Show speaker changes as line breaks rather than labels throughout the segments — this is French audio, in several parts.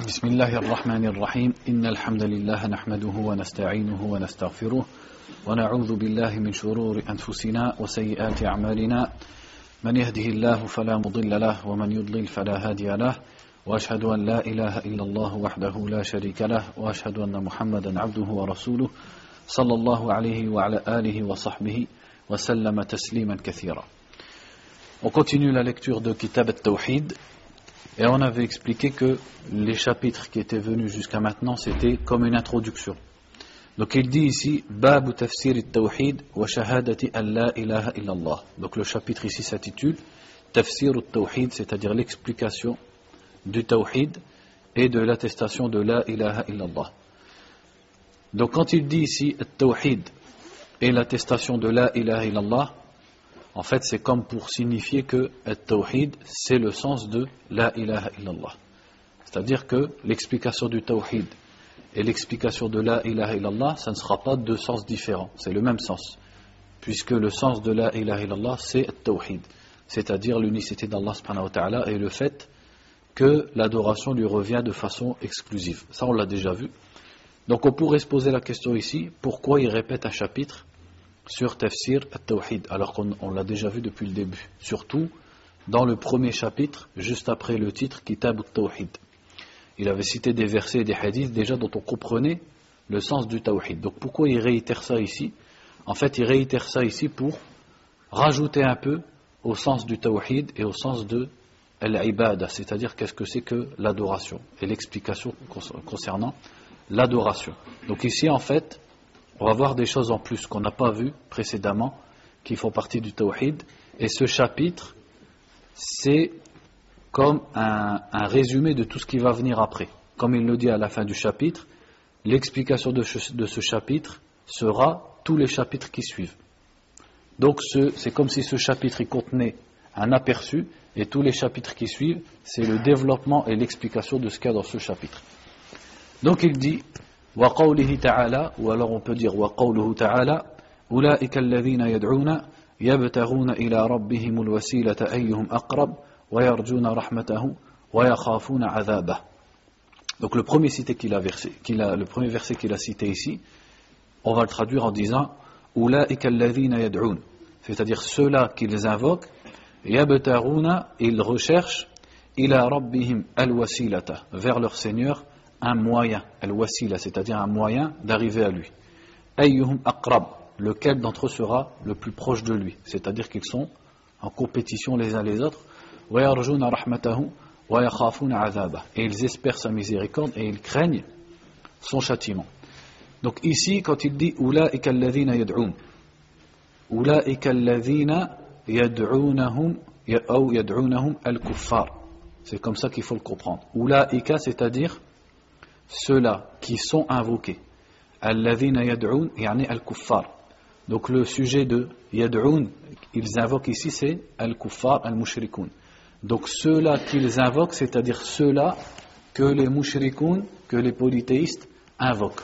بسم الله الرحمن الرحيم إن الحمد لله نحمده ونستعينه ونستغفره ونعوذ بالله من شرور أنفسنا وسيئات أعمالنا من يهده الله فلا مضل له ومن يضلل فلا هادي له وأشهد أن لا إله إلا الله وحده لا شريك له وأشهد أن محمدا عبده ورسوله صلى الله عليه وعلى آله وصحبه وسلم تسليما كثيرا. On continue la lecture de Kitab al-Tawhid. Et on avait expliqué que les chapitres qui étaient venus jusqu'à maintenant, c'était comme une introduction. Donc il dit ici, Babu tafsir al-Tawhid wa shahadati an la ilaha illallah. Donc le chapitre ici s'intitule Tafsir al-Tawhid, c'est-à-dire l'explication du Tawhid et de l'attestation de la ilaha illallah. Donc quand il dit ici al-Tawhid et l'attestation de la ilaha illallah, en fait, c'est comme pour signifier que At-Tawhid, c'est le sens de La ilaha illallah. C'est-à-dire que l'explication du Tawhid et l'explication de La ilaha illallah, ça ne sera pas deux sens différents, c'est le même sens. Puisque le sens de La ilaha illallah, c'est At-Tawhid, c'est-à-dire l'unicité d'Allah subhanahu wa ta'ala et le fait que l'adoration lui revient de façon exclusive. Ça, on l'a déjà vu. Donc on pourrait se poser la question ici, pourquoi il répète un chapitre sur Tafsir al-Tawhid, alors qu'on l'a déjà vu depuis le début, surtout dans le premier chapitre, juste après le titre Kitab al-Tawhid. Il avait cité des versets et des hadiths déjà dont on comprenait le sens du Tawhid. Donc pourquoi il réitère ça ici? En fait, il réitère ça ici pour rajouter un peu au sens du Tawhid et au sens de l'ibada, c'est-à-dire qu'est-ce que c'est que l'adoration et l'explication concernant l'adoration. Donc ici, en fait, on va voir des choses en plus qu'on n'a pas vues précédemment, qui font partie du Tawhid. Et ce chapitre, c'est comme un résumé de tout ce qui va venir après. Comme il le dit à la fin du chapitre, l'explication de ce chapitre sera tous les chapitres qui suivent. Donc c'est comme si ce chapitre il contenait un aperçu, et tous les chapitres qui suivent, c'est le développement et l'explication de ce qu'il y a dans ce chapitre. Donc il dit وقوله تعالى, ou alors on peut dire وقوله تعالى أولئك الذين يدعون يبتغون إلى ربهم الوسيلة أيهم أقرب ويرجون رحمته ويخافون عذابه. Donc le premier verset qu'il a cité ici, on va le traduire en disant أولئك الذين يدعون, c'est-à-dire ceux-là qui les invoquent, يبتغون, ils recherchent إلى ربهم الوسيلة, vers leur Seigneur, un moyen, al-wasila, c'est-à-dire un moyen d'arriver à lui. Ayyuhum aqrab, lequel d'entre eux sera le plus proche de lui, c'est-à-dire qu'ils sont en compétition les uns les autres. Wa yarjuna rahmatahu wa yakhafuna azabah, et ils espèrent sa miséricorde et ils craignent son châtiment. Donc ici, quand il dit ulaika alladhina yad'un, ulaika alladhina yad'unahum ou yad'unahum al-kuffar, c'est comme ça qu'il faut le comprendre. Ulaika, c'est-à-dire ceux-là qui sont invoqués. Alladhina yad'un, yani al-kuffar. Donc le sujet de yad'un, ils invoquent ici, c'est al-kuffar, al-mushrikun. Donc ceux-là qu'ils invoquent, c'est-à-dire ceux-là que les mushrikun, que les polythéistes invoquent.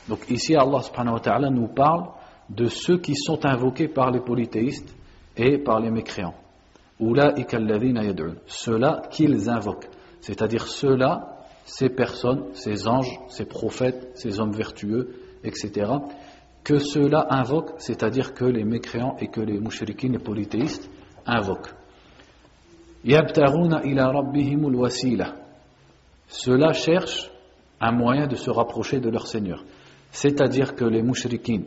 Donc ici Allah subhanahu wa ta'ala nous parle de ceux qui sont invoqués par les polythéistes et par les mécréants. Ulaika alladhina yad'un, ceux-là qu'ils invoquent, c'est-à-dire ceux-là, ces personnes, ces anges, ces prophètes, ces hommes vertueux, etc., que ceux-là invoquent, c'est-à-dire que les mécréants et que les mouchriquines, les polythéistes, invoquent. Yabtaruna ila rabbihimul wasila. Ceux-là cherchent un moyen de se rapprocher de leur Seigneur. C'est-à-dire que les mouchriquines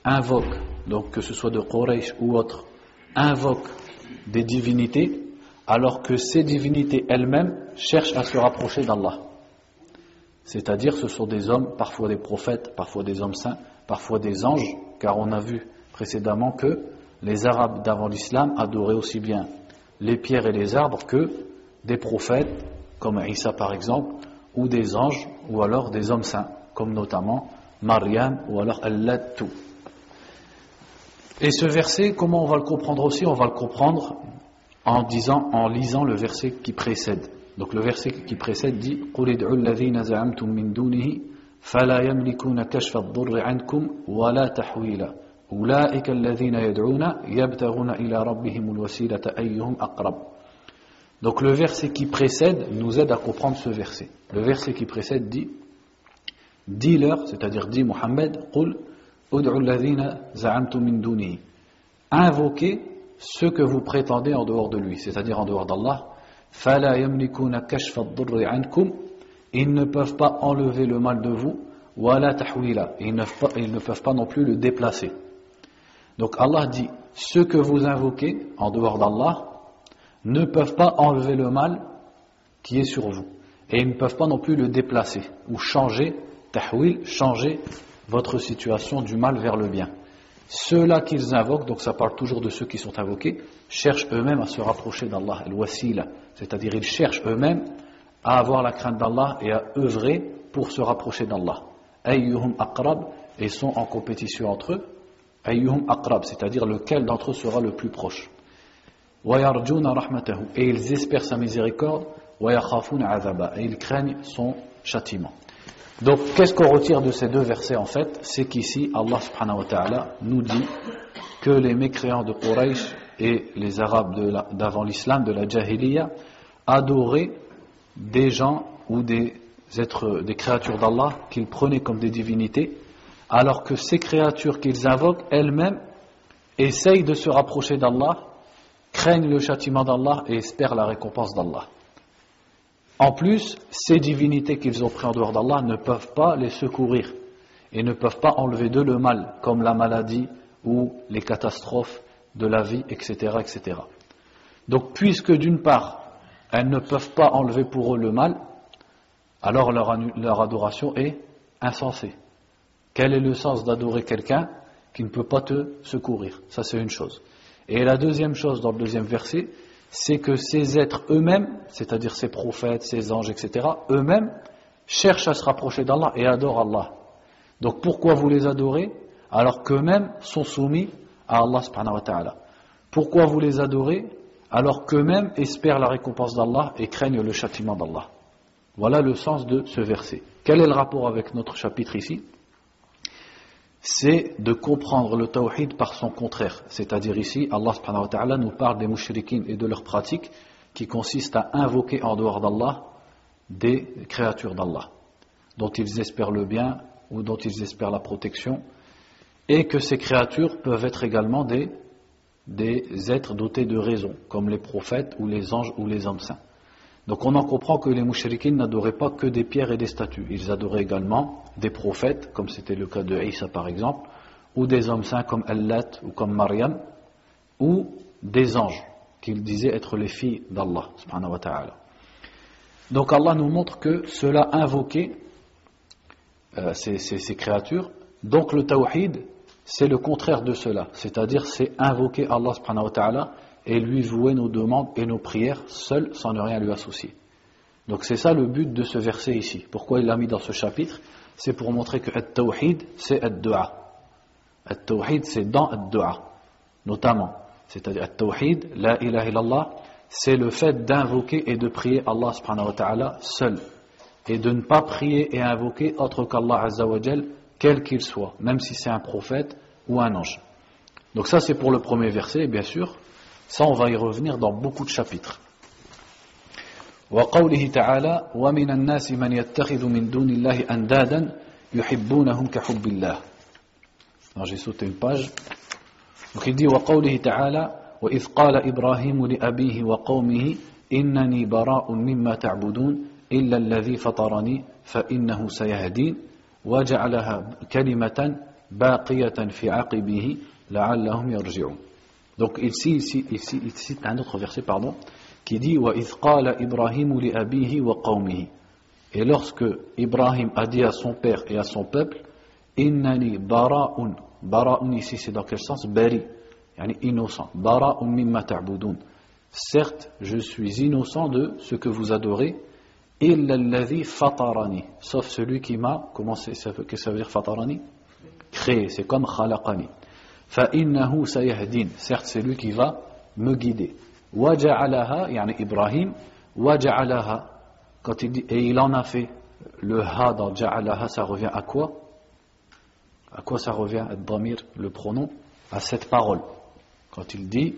invoquent, donc que ce soit de Quraysh ou autres, invoquent des divinités, alors que ces divinités elles-mêmes cherchent à se rapprocher d'Allah. C'est-à-dire ce sont des hommes, parfois des prophètes, parfois des hommes saints, parfois des anges, car on a vu précédemment que les Arabes d'avant l'islam adoraient aussi bien les pierres et les arbres que des prophètes, comme Isa par exemple, ou des anges, ou alors des hommes saints, comme notamment Maryam, ou alors Al-Lattu. Et ce verset, comment on va le comprendre aussi? On va le comprendre en lisant le verset qui précède. Donc le verset qui précède dit قُلِ ادْعُوا الَّذِينَ زَعَمْتُم مِّن دُونِهِ فَلَا يَمْلِكُونَ كَشْفَ الضُّرِّ عَنكُمْ وَلَا تَحْوِيلًا أُولَٰئِكَ الَّذِينَ يَدْعُونَ يَبْتَغُونَ إِلَى رَبِّهِمُ الْوَسِيلَةَ أَيُّهُمْ أَقْرَبُ. Donc le verset qui précède nous aide à comprendre ce verset. Le verset qui précède dit, dis-leur, c'est-à-dire dis Muhammad, qul ud'u alladhina za'amtum min dunihi. Invoquez ce que vous prétendez en dehors de lui, c'est-à-dire en dehors d'Allah. Fala yamlikuna kashfa ad-durri ankum. Ils ne peuvent pas enlever le mal de vous, wala tahwila. Ils ne peuvent pas non plus le déplacer. Donc Allah dit, ceux que vous invoquez en dehors d'Allah ne peuvent pas enlever le mal qui est sur vous. Et ils ne peuvent pas non plus le déplacer ou changer, tahwil, changer votre situation du mal vers le bien. Ceux-là qu'ils invoquent, donc ça parle toujours de ceux qui sont invoqués, cherchent eux-mêmes à se rapprocher d'Allah, al-wasila, c'est-à-dire ils cherchent eux-mêmes à avoir la crainte d'Allah et à œuvrer pour se rapprocher d'Allah. Ayyuhum aqrab, et sont en compétition entre eux. Ayyuhum aqrab, c'est-à-dire lequel d'entre eux sera le plus proche. Wa yarjuna rahmatahu, et ils espèrent sa miséricorde. Wa yakhafuna azaba, et ils craignent son châtiment. Donc, qu'est-ce qu'on retire de ces deux versets en fait? C'est qu'ici, Allah subhanahu wa ta'ala nous dit que les mécréants de Quraysh et les Arabes d'avant l'islam, de la Jahiliya, adoraient des gens ou des créatures d'Allah qu'ils prenaient comme des divinités, alors que ces créatures qu'ils invoquent elles-mêmes essayent de se rapprocher d'Allah, craignent le châtiment d'Allah et espèrent la récompense d'Allah. En plus, ces divinités qu'ils ont prises en dehors d'Allah ne peuvent pas les secourir et ne peuvent pas enlever d'eux le mal, comme la maladie ou les catastrophes de la vie, etc., etc. Donc, puisque d'une part, elles ne peuvent pas enlever pour eux le mal, alors leur adoration est insensée. Quel est le sens d'adorer quelqu'un qui ne peut pas te secourir? Ça, c'est une chose. Et la deuxième chose, dans le deuxième verset, c'est que ces êtres eux-mêmes, c'est-à-dire ces prophètes, ces anges, etc., eux-mêmes cherchent à se rapprocher d'Allah et adorent Allah. Donc pourquoi vous les adorez alors qu'eux-mêmes sont soumis à Allah subhanahu wa ta'ala? Pourquoi vous les adorez alors qu'eux-mêmes espèrent la récompense d'Allah et craignent le châtiment d'Allah? Voilà le sens de ce verset. Quel est le rapport avec notre chapitre ici? C'est de comprendre le tawhid par son contraire. C'est-à-dire ici, Allah subhanahu wa ta'ala nous parle des mushrikines et de leurs pratiques qui consistent à invoquer en dehors d'Allah des créatures d'Allah, dont ils espèrent le bien ou dont ils espèrent la protection, et que ces créatures peuvent être également des êtres dotés de raison, comme les prophètes ou les anges ou les hommes saints. Donc on en comprend que les mushrikines n'adoraient pas que des pierres et des statues. Ils adoraient également des prophètes, comme c'était le cas de Isa par exemple, ou des hommes saints comme Allat ou comme Maryam, ou des anges, qu'ils disaient être les filles d'Allah, subhanahu wa ta'ala. Donc Allah nous montre que cela invoquait ces créatures. Donc le tawhid, c'est le contraire de cela, c'est-à-dire c'est invoquer Allah subhanahu wa ta'ala et lui vouer nos demandes et nos prières seuls sans ne rien lui associer. Donc c'est ça le but de ce verset ici. Pourquoi il l'a mis dans ce chapitre? C'est pour montrer que at-tawhid c'est ad-du'a. At-tawhid c'est dans ad-du'a notamment. C'est-à-dire at-tawhid, la ilaha illallah, c'est le fait d'invoquer et de prier Allah subhanahu wa ta'ala seul. Et de ne pas prier et invoquer autre qu'Allah azza wa jal, quel qu'il soit, même si c'est un prophète ou un ange. Donc ça c'est pour le premier verset, bien sûr. Ça, on va y revenir dans beaucoup de chapitres. وقوله تعالى ومن الناس من يتخذ من دون الله أندادا يحبونهم كحب الله. Non, j'ai sauté une page. Donc il dit وقوله تعالى وإذ قال إبراهيم لأبيه وقومه إنني براء مما تعبدون إلا الذي فطرني فإنه سيهدين وجعلها كلمة باقية في عقبه لعلهم يرجعون. Donc ici, il cite un autre verset, qui dit وَإِذْ قَالَ إِبْرَاهِيمُ لِأَبِيهِ وَقَوْمِهِ. Et lorsque Ibrahim a dit à son père et à son peuple, إِنَّنِي بَرَاءٌ. Bara'un ici c'est dans quel sens? Bari, yani innocent. Bara'un mimma ta'budun. Certes, je suis innocent de ce que vous adorez. إِلَّا الَّذِي فَطَرَنِي. Sauf celui qui m'a, qu'est-ce que ça veut dire fatarani? Créé, c'est comme khalaqani. فإنه سيهدين. Certes, c'est lui qui va me guider. وجعلها, يعني Ibrahim, وجعلها. Quand il dit, et il en a fait, le ha dans ja'alaha, ça revient à quoi? À quoi ça revient, ad-damir, le pronom? À cette parole. Quand il dit,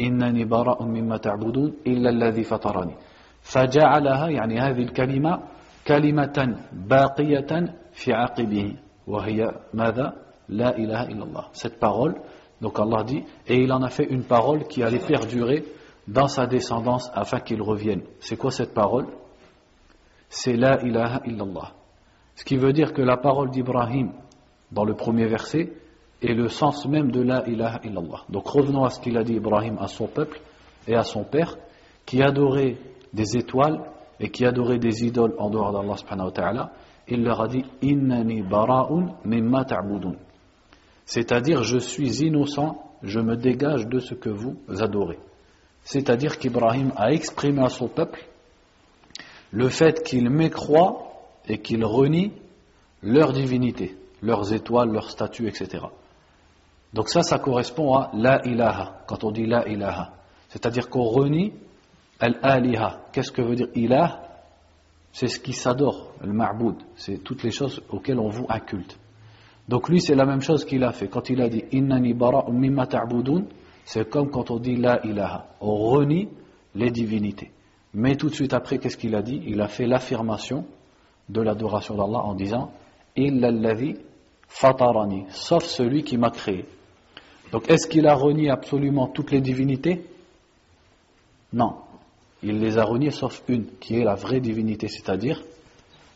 إنني براء مما تعبدون إلا الذي فطرني فجعلها يعني هذه الكلمة كلمة باقية في عقبه وهي ماذا لا إله إلا الله. Cette parole, donc Allah dit, et il en a fait une parole qui allait perdurer dans sa descendance afin qu'il revienne. C'est quoi cette parole? C'est la ilaha illallah. Ce qui veut dire que la parole d'Ibrahim dans le premier verset est le sens même de la ilaha illallah. Donc revenons à ce qu'il a dit Ibrahim à son peuple et à son père qui adorait des étoiles et qui adorait des idoles en dehors d'Allah subhanahu wa ta'ala. Il leur a dit innani bara'un mimma ta'budun. C'est-à-dire je suis innocent, je me dégage de ce que vous adorez. C'est-à-dire qu'Ibrahim a exprimé à son peuple le fait qu'il mécroit et qu'il renie leur divinité, leurs étoiles, leurs statues, etc. Donc ça correspond à la ilaha, quand on dit la ilaha. C'est-à-dire qu'on renie al-aliha. Qu'est-ce que veut dire ilah? C'est ce qui s'adore, le ma'boud. C'est toutes les choses auxquelles on voue un culte. Donc lui, c'est la même chose qu'il a fait. Quand il a dit innani bara'un mimma ta'budun, c'est comme quand on dit la ilaha. On renie les divinités. Mais tout de suite après, qu'est-ce qu'il a dit? Il a fait l'affirmation de l'adoration d'Allah en disant illa alladhi fatarani, sauf celui qui m'a créé. Donc est-ce qu'il a renié absolument toutes les divinités? Non. Il les a reniées sauf une, qui est la vraie divinité, c'est-à-dire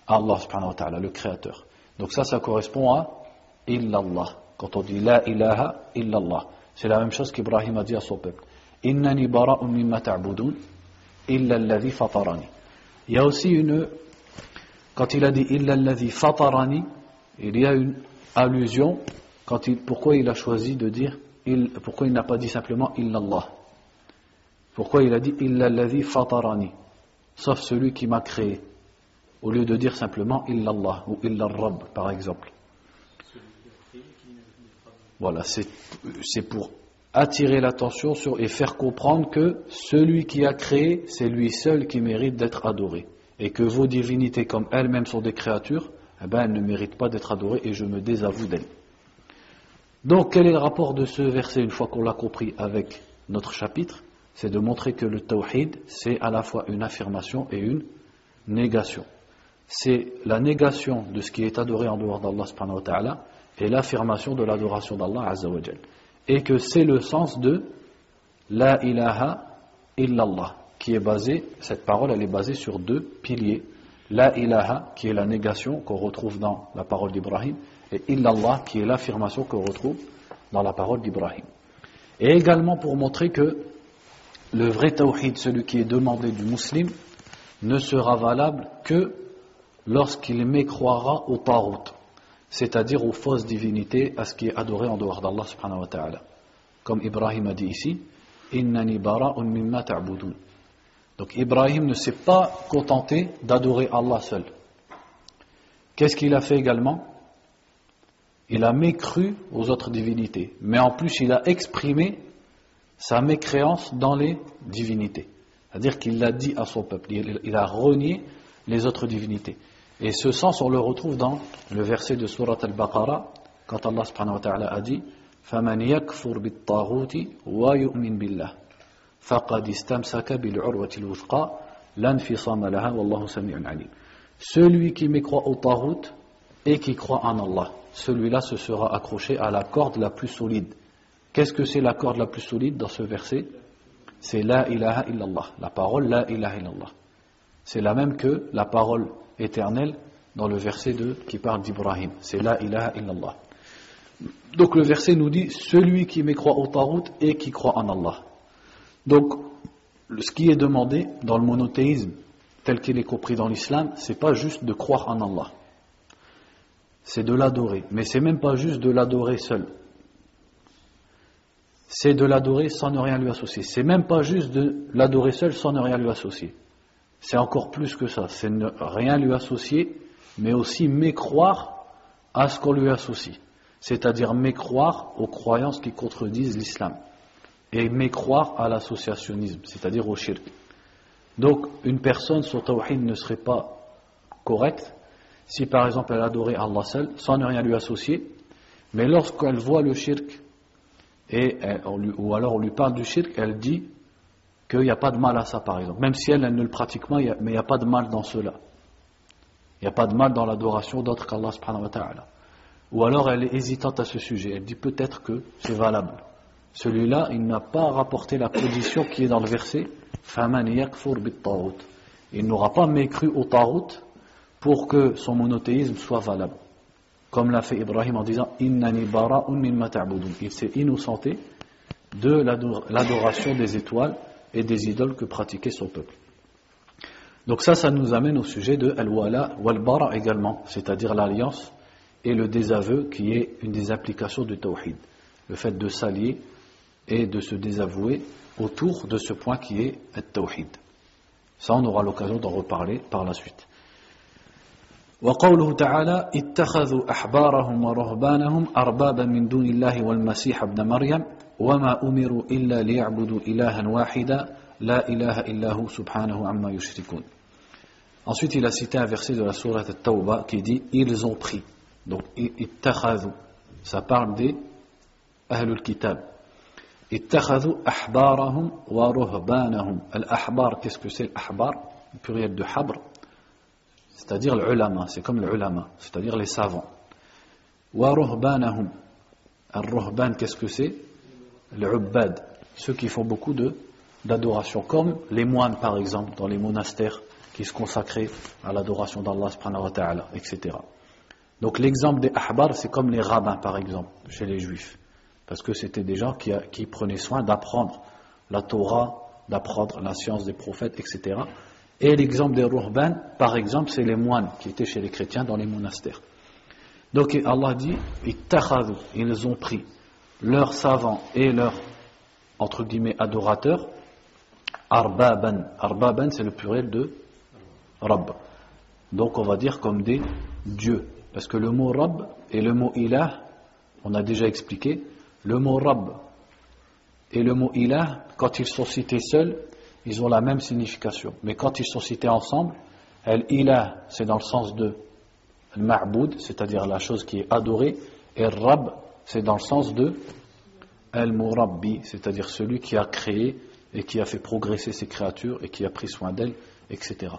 Allah subhanahu wa ta'ala, le créateur. Donc ça correspond à illallah. Quand on dit la ilaha illallah, c'est la même chose qu'Ibrahim a dit à son peuple. Innani bara'un mimma ta'budun illa alladhi fatarani. Il y a aussi quand il a dit illa alladhi fatarani, il y a une allusion pourquoi il a choisi de dire pourquoi il n'a pas dit simplement illallah. Pourquoi il a dit illa alladhi fatarani, sauf celui qui m'a créé, au lieu de dire simplement illallah ou illa rabb par exemple. Voilà, c'est pour attirer l'attention et faire comprendre que celui qui a créé, c'est lui seul qui mérite d'être adoré. Et que vos divinités, comme elles-mêmes sont des créatures, elles ne méritent pas d'être adorées et je me désavoue d'elles. Donc quel est le rapport de ce verset une fois qu'on l'a compris avec notre chapitre? C'est de montrer que le tawhid, c'est à la fois une affirmation et une négation. C'est la négation de ce qui est adoré en dehors d'Allah subhanahu wa ta'ala et l'affirmation de l'adoration d'Allah azza wa jal. Et que c'est le sens de la ilaha illallah, qui est basé, cette parole elle est basée sur deux piliers. La ilaha qui est la négation qu'on retrouve dans la parole d'Ibrahim et illallah qui est l'affirmation qu'on retrouve dans la parole d'Ibrahim. Et également pour montrer que le vrai tawhid, celui qui est demandé du musulman, ne sera valable que lorsqu'il mécroira au tarout, c'est-à-dire aux fausses divinités, à ce qui est adoré en dehors d'Allah subhanahu wa ta'ala. Comme Ibrahim a dit ici, innani bara'un mimma ta'budun. Donc Ibrahim ne s'est pas contenté d'adorer Allah seul. Qu'est-ce qu'il a fait également? Il a mécru aux autres divinités, mais en plus il a exprimé sa mécréance dans les divinités. C'est-à-dire qu'il l'a dit à son peuple, il a renié les autres divinités. Et ce sens, on le retrouve dans le verset de Surat Al-Baqarah, quand Allah subhanahu wa ta'ala a dit فَمَنْ يَكْفُرْ بِالطَّاغُوتِ وَيُؤْمِنْ بِاللَّهِ فَقَدْ اسْتَمْسَكَ بِالْعُرْوَةِ الْوُثْقَى لَا انْفِصَامَ لَهَا وَاللَّهُ سَمِيعٌ عَلِيمٌ. Celui qui mécroit au tarout et qui croit en Allah, celui-là se sera accroché à la corde la plus solide. Qu'est-ce que c'est la corde la plus solide dans ce verset? C'est la ilaha illallah, la parole la ilaha illallah. C'est la même que la parole éternelle dans le verset qui parle d'Ibrahim, c'est la ilaha illallah. Donc le verset nous dit celui qui mécroit au tarout et qui croit en Allah. Donc ce qui est demandé dans le monothéisme tel qu'il est compris dans l'islam, c'est pas juste de croire en Allah, c'est de l'adorer, mais c'est même pas juste de l'adorer seul, c'est de l'adorer sans ne rien lui associer. C'est même pas juste de l'adorer seul sans ne rien lui associer, c'est encore plus que ça, c'est ne rien lui associer mais aussi mécroire à ce qu'on lui associe, c'est-à-dire mécroire aux croyances qui contredisent l'islam et mécroire à l'associationnisme, c'est-à-dire au shirk. Donc une personne, son tawhid ne serait pas correct si par exemple elle adorait Allah seul sans ne rien lui associer, mais lorsqu'elle voit le shirk ou alors on lui parle du shirk, elle dit qu'il n'y a pas de mal à ça, par exemple. Même si elle ne le pratique pas, mais il n'y a pas de mal dans cela. Il n'y a pas de mal dans l'adoration d'autres qu'Allah subhanahu wa ta'ala. Ou alors elle est hésitante à ce sujet. Elle dit peut-être que c'est valable. Celui-là, il n'a pas rapporté la position qui est dans le verset فَمَنْ يَكْفُرْ بِالطَّاغُوتِ. Il n'aura pas mécru au Tarout pour que son monothéisme soit valable. Comme l'a fait Ibrahim en disant إِنَّنِي بَرَاءٌ مِّمَّا تَعْبُدُونَ. Il s'est innocenté de l'adoration des étoiles et des idoles que pratiquait son peuple. Donc ça nous amène au sujet de al-wala wal-bara également, c'est-à-dire l'alliance et le désaveu qui est une des applications du tawhid. Le fait de s'allier et de se désavouer autour de ce point qui est le tawhid. Ça on aura l'occasion d'en reparler par la suite. وقوله تعالى اتخذوا أحبارهم ورهبانهم أربابا من دون الله والمسيح ابن مريم وما أمروا إلا ليعبدوا إلها واحدا لا إله إلا هو سبحانه عما يشركون. Ensuite il a cité un verset de la sourate At-Tawbah qui dit ils ont pris. Donc ittakhadhu, ça parle des ahlul kitab. Ittakhadhu ahbarahum wa ruhbanahum. Al-ahbar, qu'est-ce que c'est l'ahbar? Le pluriel de habr, c'est-à-dire l'ulama, c'est comme l'ulama, c'est-à-dire les savants. Wa ruhbanahum. Al-ruhban, qu'est-ce que c'est? L'ubbad, ceux qui font beaucoup d'adoration, comme les moines par exemple, dans les monastères qui se consacraient à l'adoration d'Allah subhanahu wa ta'ala, etc. Donc l'exemple des ahbar, c'est comme les rabbins par exemple, chez les juifs. Parce que c'était des gens qui prenaient soin d'apprendre la Torah, d'apprendre la science des prophètes, etc. Et l'exemple des ruhban, par exemple, c'est les moines qui étaient chez les chrétiens dans les monastères. Donc Allah dit, ils ont pris leurs savants et leurs, entre guillemets, adorateurs, arbaban. Arbaban, c'est le pluriel de Rabb. Donc on va dire comme des dieux. Parce que le mot Rabb et le mot Ilah, on a déjà expliqué, le mot Rabb et le mot Ilah, quand ils sont cités seuls, ils ont la même signification. Mais quand ils sont cités ensemble, Al-Ilah, c'est dans le sens de Al-Ma'boud, c'est-à-dire la chose qui est adorée, et Rabb, c'est dans le sens de Al-Murabbi, c'est-à-dire celui qui a créé et qui a fait progresser ses créatures et qui a pris soin d'elles, etc.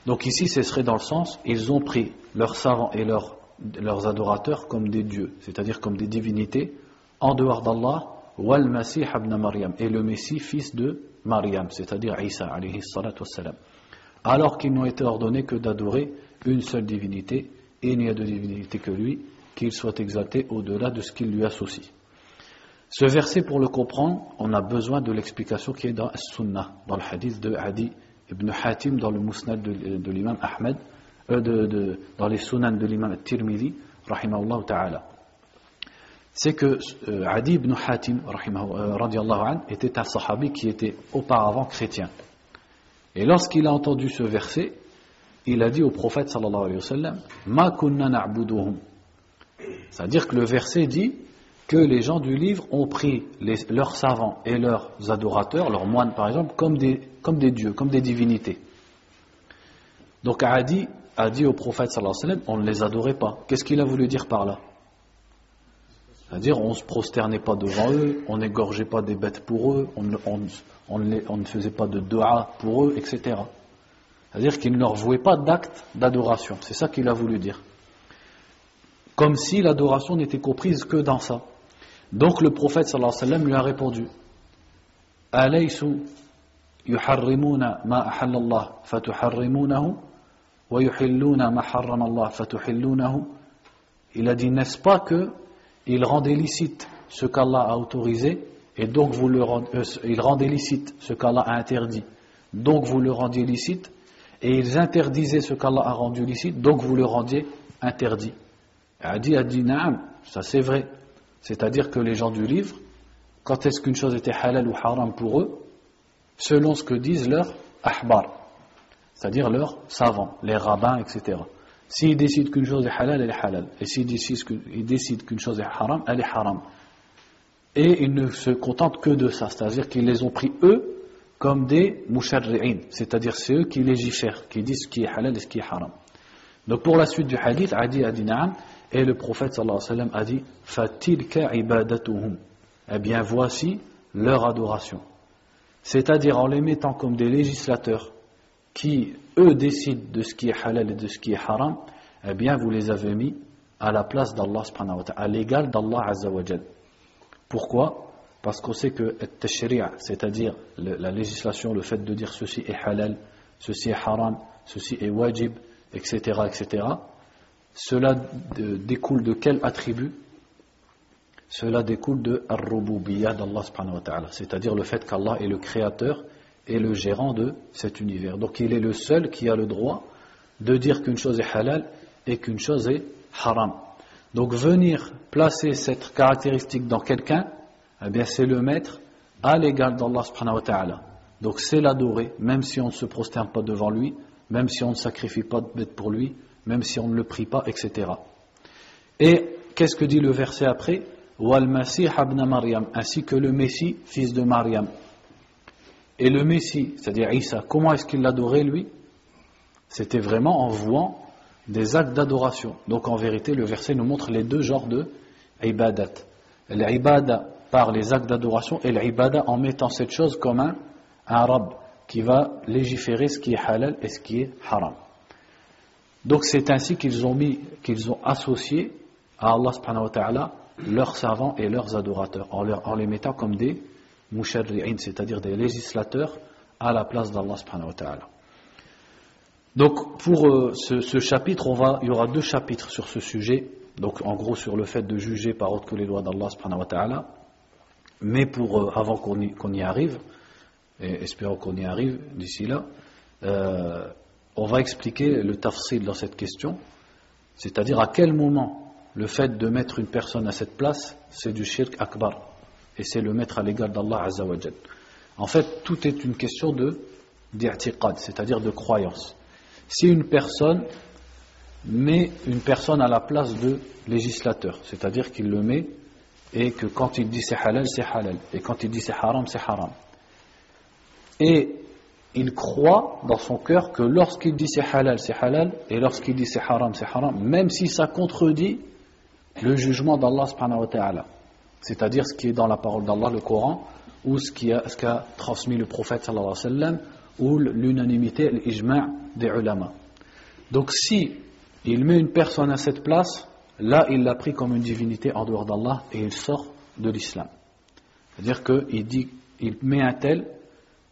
Donc ici, ce serait dans le sens, ils ont pris leurs savants et leurs adorateurs comme des dieux, c'est-à-dire comme des divinités, en dehors d'Allah, wal Masih ibn Maryam, et le Messie, fils de Maryam, c'est-à-dire Isa, alayhi salatu wassalam. Alors qu'ils n'ont été ordonnés que d'adorer une seule divinité, et il n'y a de divinité que lui, qu'il soit exalté au-delà de ce qu'il lui associe. Ce verset, pour le comprendre, on a besoin de l'explication qui est dans As-Sunnah, dans le hadith de Adi ibn Hatim, dans le Musnad de l'imam Ahmed, dans les Sunan de l'imam At-Tirmidhi, rahimahullah ta'ala. C'est que Adi ibn Hatim, radiallahu anhu, était un sahabi qui était auparavant chrétien. Et lorsqu'il a entendu ce verset, il a dit au prophète sallallahu alayhi wa sallam, ma kunna na'buduhum. C'est-à-dire que le verset dit que les gens du livre ont pris leurs savants et leurs adorateurs, leurs moines par exemple, comme des dieux, comme des divinités. Donc Adi a dit au prophète sallallahu alayhi wa sallam, on ne les adorait pas. Qu'est-ce qu'il a voulu dire par là? C'est-à-dire on ne se prosternait pas devant eux, on n'égorgeait pas des bêtes pour eux, on ne faisait pas de dua pour eux, etc. C'est-à-dire qu'il ne leur vouait pas d'acte d'adoration. C'est ça qu'il a voulu dire. Comme si l'adoration n'était comprise que dans ça. Donc le prophète sallallahu alayhi wa sallam lui a répondu, alaysu yuharrimuna ma ahallallah fatuharrimunahu wa yuhilluna ma harramallah fatuhillunahu. Il a dit, n'est-ce pas que ils rendaient licite ce qu'Allah a autorisé et donc ils rendaient licite ce qu'Allah a interdit, donc vous le rendiez licite, et ils interdisaient ce qu'Allah a rendu licite, donc vous le rendiez interdit. Adi a dit naam, ça c'est vrai, c'est-à-dire que les gens du livre, quand est-ce qu'une chose était halal ou haram pour eux, selon ce que disent leurs ahbar, c'est-à-dire leurs savants, les rabbins, etc. S'ils décident qu'une chose est halal, elle est halal. Et s'ils décident qu'une chose est haram, elle est haram. Et ils ne se contentent que de ça. C'est-à-dire qu'ils les ont pris eux comme des musharri'in. C'est-à-dire c'est eux qui légifèrent, qui disent ce qui est halal et ce qui est haram. Donc pour la suite du hadith, Adi a dit na'am. Et le prophète sallallahu alayhi wa sallam a dit fatilka ibadatuhum. eh bien voici leur adoration. C'est-à-dire en les mettant comme des législateurs qui, eux, décident de ce qui est halal et de ce qui est haram, eh bien vous les avez mis à la place d'Allah subhanahu wa ta'ala, à l'égal d'Allah azza wa jal. Pourquoi? Parce qu'on sait que at-tashri', c'est-à-dire la législation, le fait de dire ceci est halal, ceci est haram, ceci est wajib, etc., etc., cela découle de quel attribut? Cela découle de ar-rububiyyah d'Allah subhanahu wa ta'ala, c'est-à-dire le fait qu'Allah est le créateur et le gérant de cet univers. Donc il est le seul qui a le droit de dire qu'une chose est halal et qu'une chose est haram. Donc venir placer cette caractéristique dans quelqu'un, eh bien c'est le mettre à l'égal d'Allah subhanahu wa ta'ala. Donc c'est l'adorer, même si on ne se prosterne pas devant lui, même si on ne sacrifie pas de bête pour lui, même si on ne le prie pas, etc. Et qu'est-ce que dit le verset après? Wal-Masih ibn Maryam, ainsi que le Messie, fils de Maryam. Et le Messie, c'est-à-dire Isa, comment est-ce qu'il l'adorait lui? C'était vraiment en vouant des actes d'adoration. Donc en vérité, le verset nous montre les deux genres de ibadat. L'ibada par les actes d'adoration et l'ibada en mettant cette chose comme un arabe qui va légiférer ce qui est halal et ce qui est haram. Donc c'est ainsi qu'ils ont associé à Allah subhanahu wa ta'ala leurs savants et leurs adorateurs, en les mettant comme des musharri'in, c'est-à-dire des législateurs à la place d'Allah subhanahu wa ta'ala. Donc pour ce chapitre, il y aura 2 chapitres sur ce sujet, donc en gros sur le fait de juger par autre que les lois d'Allah subhanahu wa ta'ala, mais avant qu'on y arrive, et espérons qu'on y arrive d'ici là, on va expliquer le tafsil dans cette question, c'est-à-dire à quel moment le fait de mettre une personne à cette place, c'est du shirk akbar, et c'est le mettre à l'égard d'Allah azza wa jal. En fait, tout est une question d'i'tiqad, c'est-à-dire de croyance. Si une personne met une personne à la place de législateur, c'est-à-dire qu'il le met et que quand il dit c'est halal, et quand il dit c'est haram, et il croit dans son cœur que lorsqu'il dit c'est halal, et lorsqu'il dit c'est haram, même si ça contredit le jugement d'Allah subhanahu wa ta'ala, c'est-à-dire ce qui est dans la parole d'Allah, le Coran, ou ce qu'a transmis le prophète sallallahu alayhi wa sallam, ou l'unanimité, l'ijma' des ulama. Donc si il met une personne à cette place, là il l'a pris comme une divinité en dehors d'Allah et il sort de l'islam. C'est-à-dire qu'il met un tel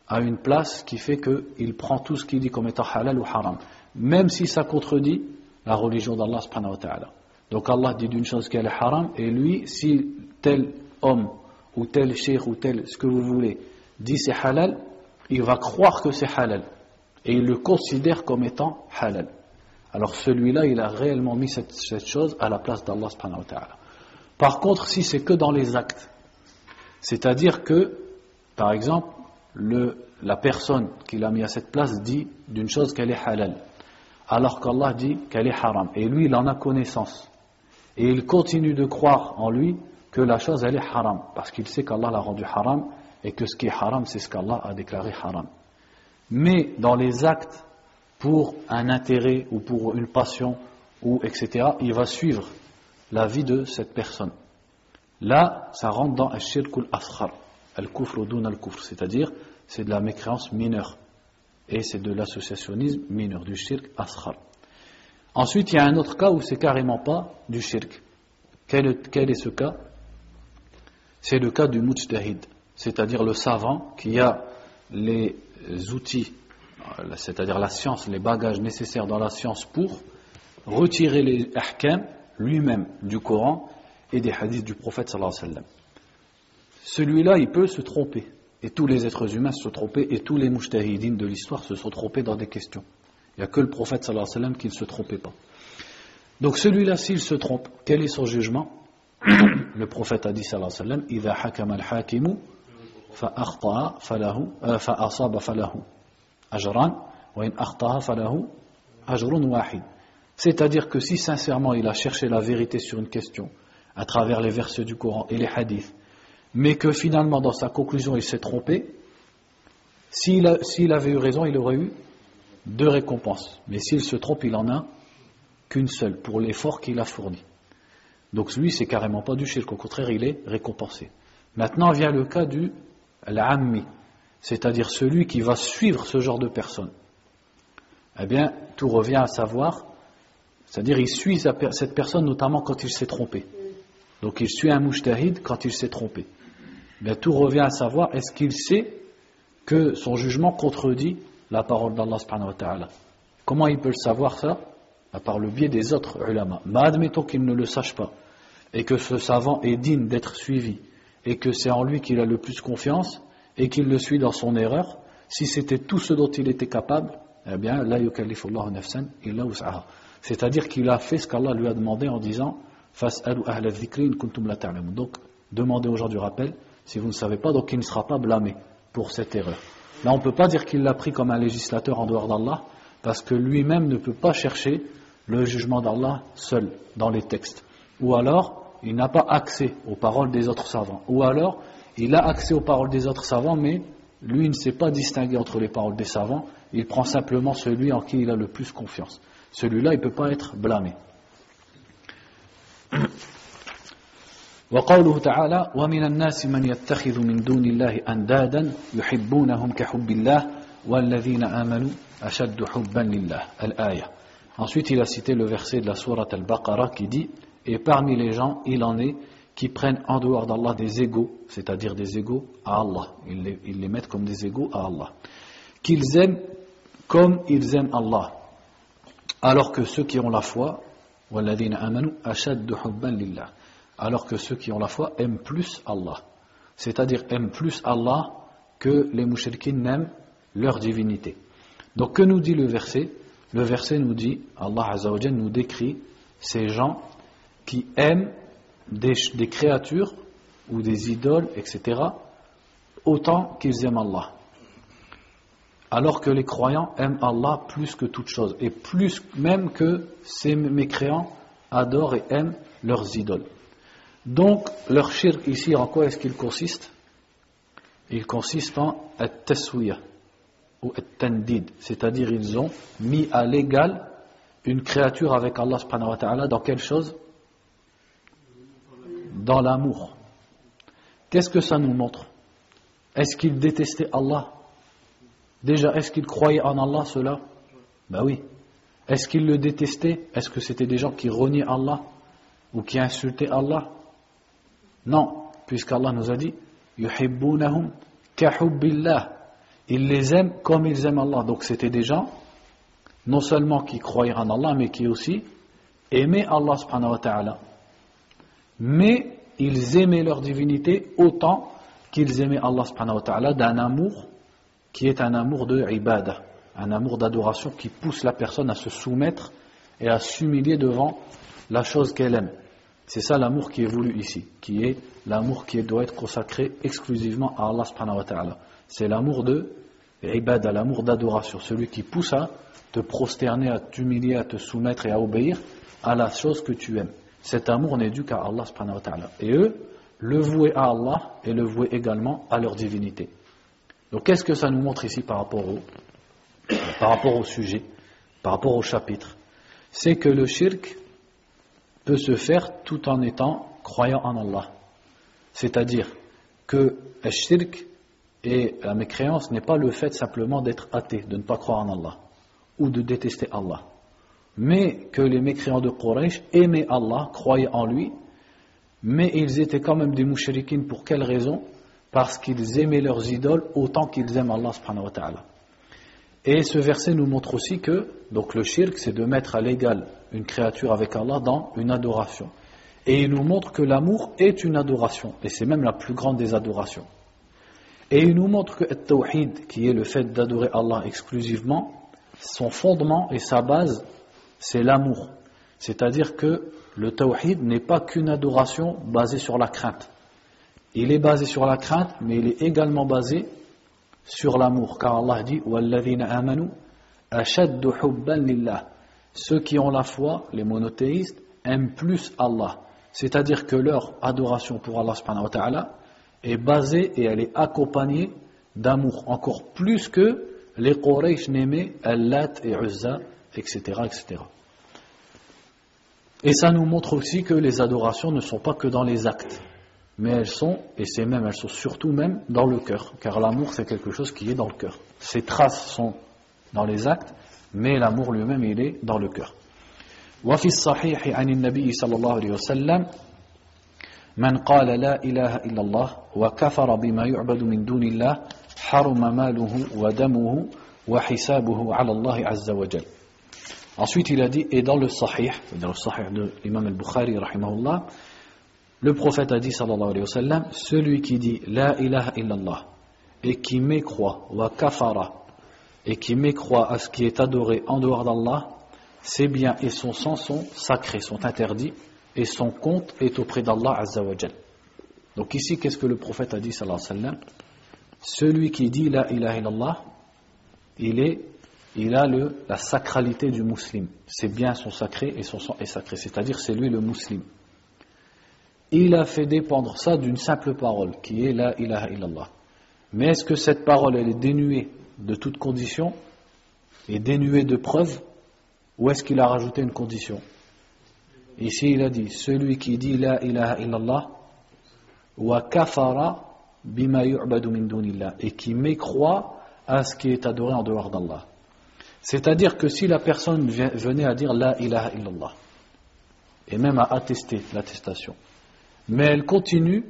à une place qui fait qu'il prend tout ce qu'il dit comme étant halal ou haram, même si ça contredit la religion d'Allah subhanahu wa ta'ala. Donc Allah dit d'une chose qu'elle est haram, et lui, si tel homme ou tel cheikh ou tel ce que vous voulez dit c'est halal, il va croire que c'est halal et il le considère comme étant halal. Alors celui-là, il a réellement mis cette chose à la place d'Allah subhanahu wa ta'ala. Par contre, si c'est que dans les actes, c'est-à-dire que, par exemple, la personne qu'il a mis à cette place dit d'une chose qu'elle est halal, alors qu'Allah dit qu'elle est haram, et lui il en a connaissance, et il continue de croire en lui que la chose elle est haram, parce qu'il sait qu'Allah l'a rendu haram, et que ce qui est haram c'est ce qu'Allah a déclaré haram. Mais dans les actes, pour un intérêt ou pour une passion ou etc., il va suivre la vie de cette personne. Là, ça rentre dans al-shirk al-asghar, al-kufr dun al-kufr, c'est-à-dire c'est de la mécréance mineure et c'est de l'associationnisme mineur, du shirk asghar. Ensuite, il y a un autre cas où c'est carrément pas du shirk. Quel est ce cas? C'est le cas du mujtahid, c'est-à-dire le savant qui a les outils, c'est-à-dire la science, les bagages nécessaires dans la science pour retirer les ahkam lui-même du Coran et des hadiths du prophète sallallahu alayhi wa sallam. Celui-là, il peut se tromper, et tous les êtres humains se sont trompés, et tous les mujtahidines de l'histoire se sont trompés dans des questions. Il n'y a que le prophète sallallahu alayhi wa sallam qui ne se trompait pas. Donc celui-là, s'il se trompe, quel est son jugement? Le prophète a dit sallallahu alayhi wa sallam, إِذَا حَكَمَ الْحَاكِمُ فَأَخْطَأَ فَأَصَابَ فَلَهُ أَجْرًا وَإِنْ أَخْطَأَ فَلَهُ أَجْرٌ وَاحِدٌ. C'est-à-dire que si sincèrement il a cherché la vérité sur une question à travers les versets du Coran et les hadiths, mais que finalement dans sa conclusion il s'est trompé, s'il avait eu raison, il aurait eu 2 récompenses. Mais s'il se trompe, il en a qu'une seule pour l'effort qu'il a fourni. Donc lui, c'est carrément pas du shirk, au contraire, il est récompensé. Maintenant vient le cas du l'ammi, c'est-à-dire celui qui va suivre ce genre de personne. Eh bien, tout revient à savoir, c'est-à-dire il suit cette personne notamment quand il s'est trompé. Donc il suit un mujtahid quand il s'est trompé. Bien, tout revient à savoir, est-ce qu'il sait que son jugement contredit la parole d'Allah subhanahu wa ta'ala? Comment il peut le savoir ça? Par le biais des autres ulama. Mais admettons qu'il ne le sache pas, et que ce savant est digne d'être suivi, et que c'est en lui qu'il a le plus confiance, et qu'il le suit dans son erreur. Si c'était tout ce dont il était capable, eh bien, la yukallifullahu nafsan illa wus'aha. C'est-à-dire qu'il a fait ce qu'Allah lui a demandé en disant fas'alu ahla dhikri in kuntum la ta'lamun. Donc, demandez aux gens du rappel si vous ne savez pas, donc il ne sera pas blâmé pour cette erreur. Là, on ne peut pas dire qu'il l'a pris comme un législateur en dehors d'Allah, parce que lui-même ne peut pas chercher le jugement d'Allah seul dans les textes. Ou alors, il n'a pas accès aux paroles des autres savants. Ou alors, il a accès aux paroles des autres savants, mais lui ne sait pas distinguer entre les paroles des savants. Il prend simplement celui en qui il a le plus confiance. Celui-là, il ne peut pas être blâmé. وقوله تعالى ومن الناس من يتخذ من دون الله أندادا يحبونهم كحب الله والذين آمنوا أشد حبا لله الآية. Ensuite il a cité le verset de la sourate Al-Baqarah qui dit et parmi les gens il en est qui prennent en dehors d'Allah des égaux, c'est-à-dire des égaux à Allah, ils les mettent comme des égaux à Allah, qu'ils aiment comme ils aiment Allah, alors que ceux qui ont la foi وَالَّذِينَ آمَنُوا أَشَدُّ حُبًّا لِلَّهِ, alors que ceux qui ont la foi aiment plus Allah, c'est-à-dire aiment plus Allah que les mouchriquines n'aiment leur divinité. Donc que nous dit le verset? Le verset nous dit, Allah Azza wa Jalla nous décrit ces gens qui aiment des créatures ou des idoles, etc., autant qu'ils aiment Allah. Alors que les croyants aiment Allah plus que toute chose, et plus même que ces mécréants adorent et aiment leurs idoles. Donc, leur shirk ici, en quoi est-ce qu'il consiste? Il consiste en at-taswiya ou at-tandid, c'est-à-dire ils ont mis à l'égal une créature avec Allah subhanahu wa ta'ala dans quelle chose? Dans l'amour. Qu'est-ce que ça nous montre? Est-ce qu'ils détestaient Allah? Déjà, est-ce qu'ils croyaient en Allah, ceux-là? Ben oui. Est-ce qu'ils le détestaient? Est-ce que c'était des gens qui reniaient Allah ou qui insultaient Allah? Non, puisqu'Allah nous a dit yuhibbunahum kahubbillah, ils les aiment comme ils aiment Allah. Donc c'était des gens non seulement qui croyaient en Allah, mais qui aussi aimaient Allah subhanahu wa ta'ala. Mais ils aimaient leur divinité autant qu'ils aimaient Allah subhanahu wa ta'ala, d'un amour qui est un amour de ibadah, un amour d'adoration qui pousse la personne à se soumettre et à s'humilier devant la chose qu'elle aime. C'est ça l'amour qui est voulu ici, qui est l'amour qui doit être consacré exclusivement à Allah subhanahu wa ta'ala. C'est l'amour de ibadah, l'amour d'adoration, celui qui pousse à te prosterner, à t'humilier, à te soumettre et à obéir à la chose que tu aimes. Cet amour n'est dû qu'à Allah subhanahu wa ta'ala. Et eux, le vouer à Allah et le vouer également à leur divinité. Donc qu'est-ce que ça nous montre ici par rapport au sujet, par rapport au chapitre? C'est que le shirk peut se faire tout en étant croyant en Allah. C'est-à-dire que le shirk et la mécréance n'est pas le fait simplement d'être athée, de ne pas croire en Allah, ou de détester Allah. Mais que les mécréants de Quraysh aimaient Allah, croyaient en lui, mais ils étaient quand même des mouchriquines. Pour quelle raison? Parce qu'ils aimaient leurs idoles autant qu'ils aiment Allah subhanahu wa ta'ala. Et ce verset nous montre aussi que donc le shirk, c'est de mettre à l'égal une créature avec Allah dans une adoration. Et il nous montre que l'amour est une adoration, et c'est même la plus grande des adorations. Et il nous montre que at-tawhid, qui est le fait d'adorer Allah exclusivement, son fondement et sa base, c'est l'amour. C'est-à-dire que le tawhid n'est pas qu'une adoration basée sur la crainte. Il est basé sur la crainte, mais il est également basé sur l'amour, car Allah dit وَالَّذِينَ آمَنُوا أَشَدُّ حُبًّا لِلَّهِ. Ceux qui ont la foi, les monothéistes, aiment plus Allah. C'est-à-dire que leur adoration pour Allah subhanahu wa ta'ala est basée et elle est accompagnée d'amour, encore plus que les Quraysh n'aimaient Allat et Uzza, etc., etc. Et ça nous montre aussi que les adorations ne sont pas que dans les actes. mais elles sont surtout même dans le cœur, car l'amour c'est quelque chose qui est dans le cœur. Ces traces sont dans les actes, mais l'amour lui-même il est dans le cœur. وفي الصحيح عن النبي صلى الله عليه وسلم من قال لا إله إلا الله وكفر بما يعبد من دون الله حرم ماله ودمه وحسابه على الله عز وجل. Ensuite il a dit, et dans le Sahih, c'est-à-dire le Sahih de l'imam al-Bukhari rahimahullah, le prophète a dit sallallahu alayhi wa sallam, celui qui dit la ilaha illallah et qui mécroit wa kafara et qui mécroit à ce qui est adoré en dehors d'Allah, ses biens et son sang sont sacrés, sont interdits, et son compte est auprès d'Allah azza wa jal. Donc ici, qu'est-ce que le prophète a dit sallallahu alayhi wa sallam? Celui qui dit la ilaha illallah, il a la sacralité du musulman. Ses biens sont sacrés et son sang est sacré, c'est-à-dire c'est lui le musulman. Il a fait dépendre ça d'une simple parole, qui est la ilaha illallah. Mais est-ce que cette parole, elle est dénuée de toute condition, et dénuée de preuves, ou est-ce qu'il a rajouté une condition? Ici il a dit, celui qui dit la ilaha illallah, wa kafara bima yu'badu min dunillah, et qui mécroit à ce qui est adoré en dehors d'Allah. C'est-à-dire que si la personne venait à dire la ilaha illallah, et même à attester l'attestation, mais elle continue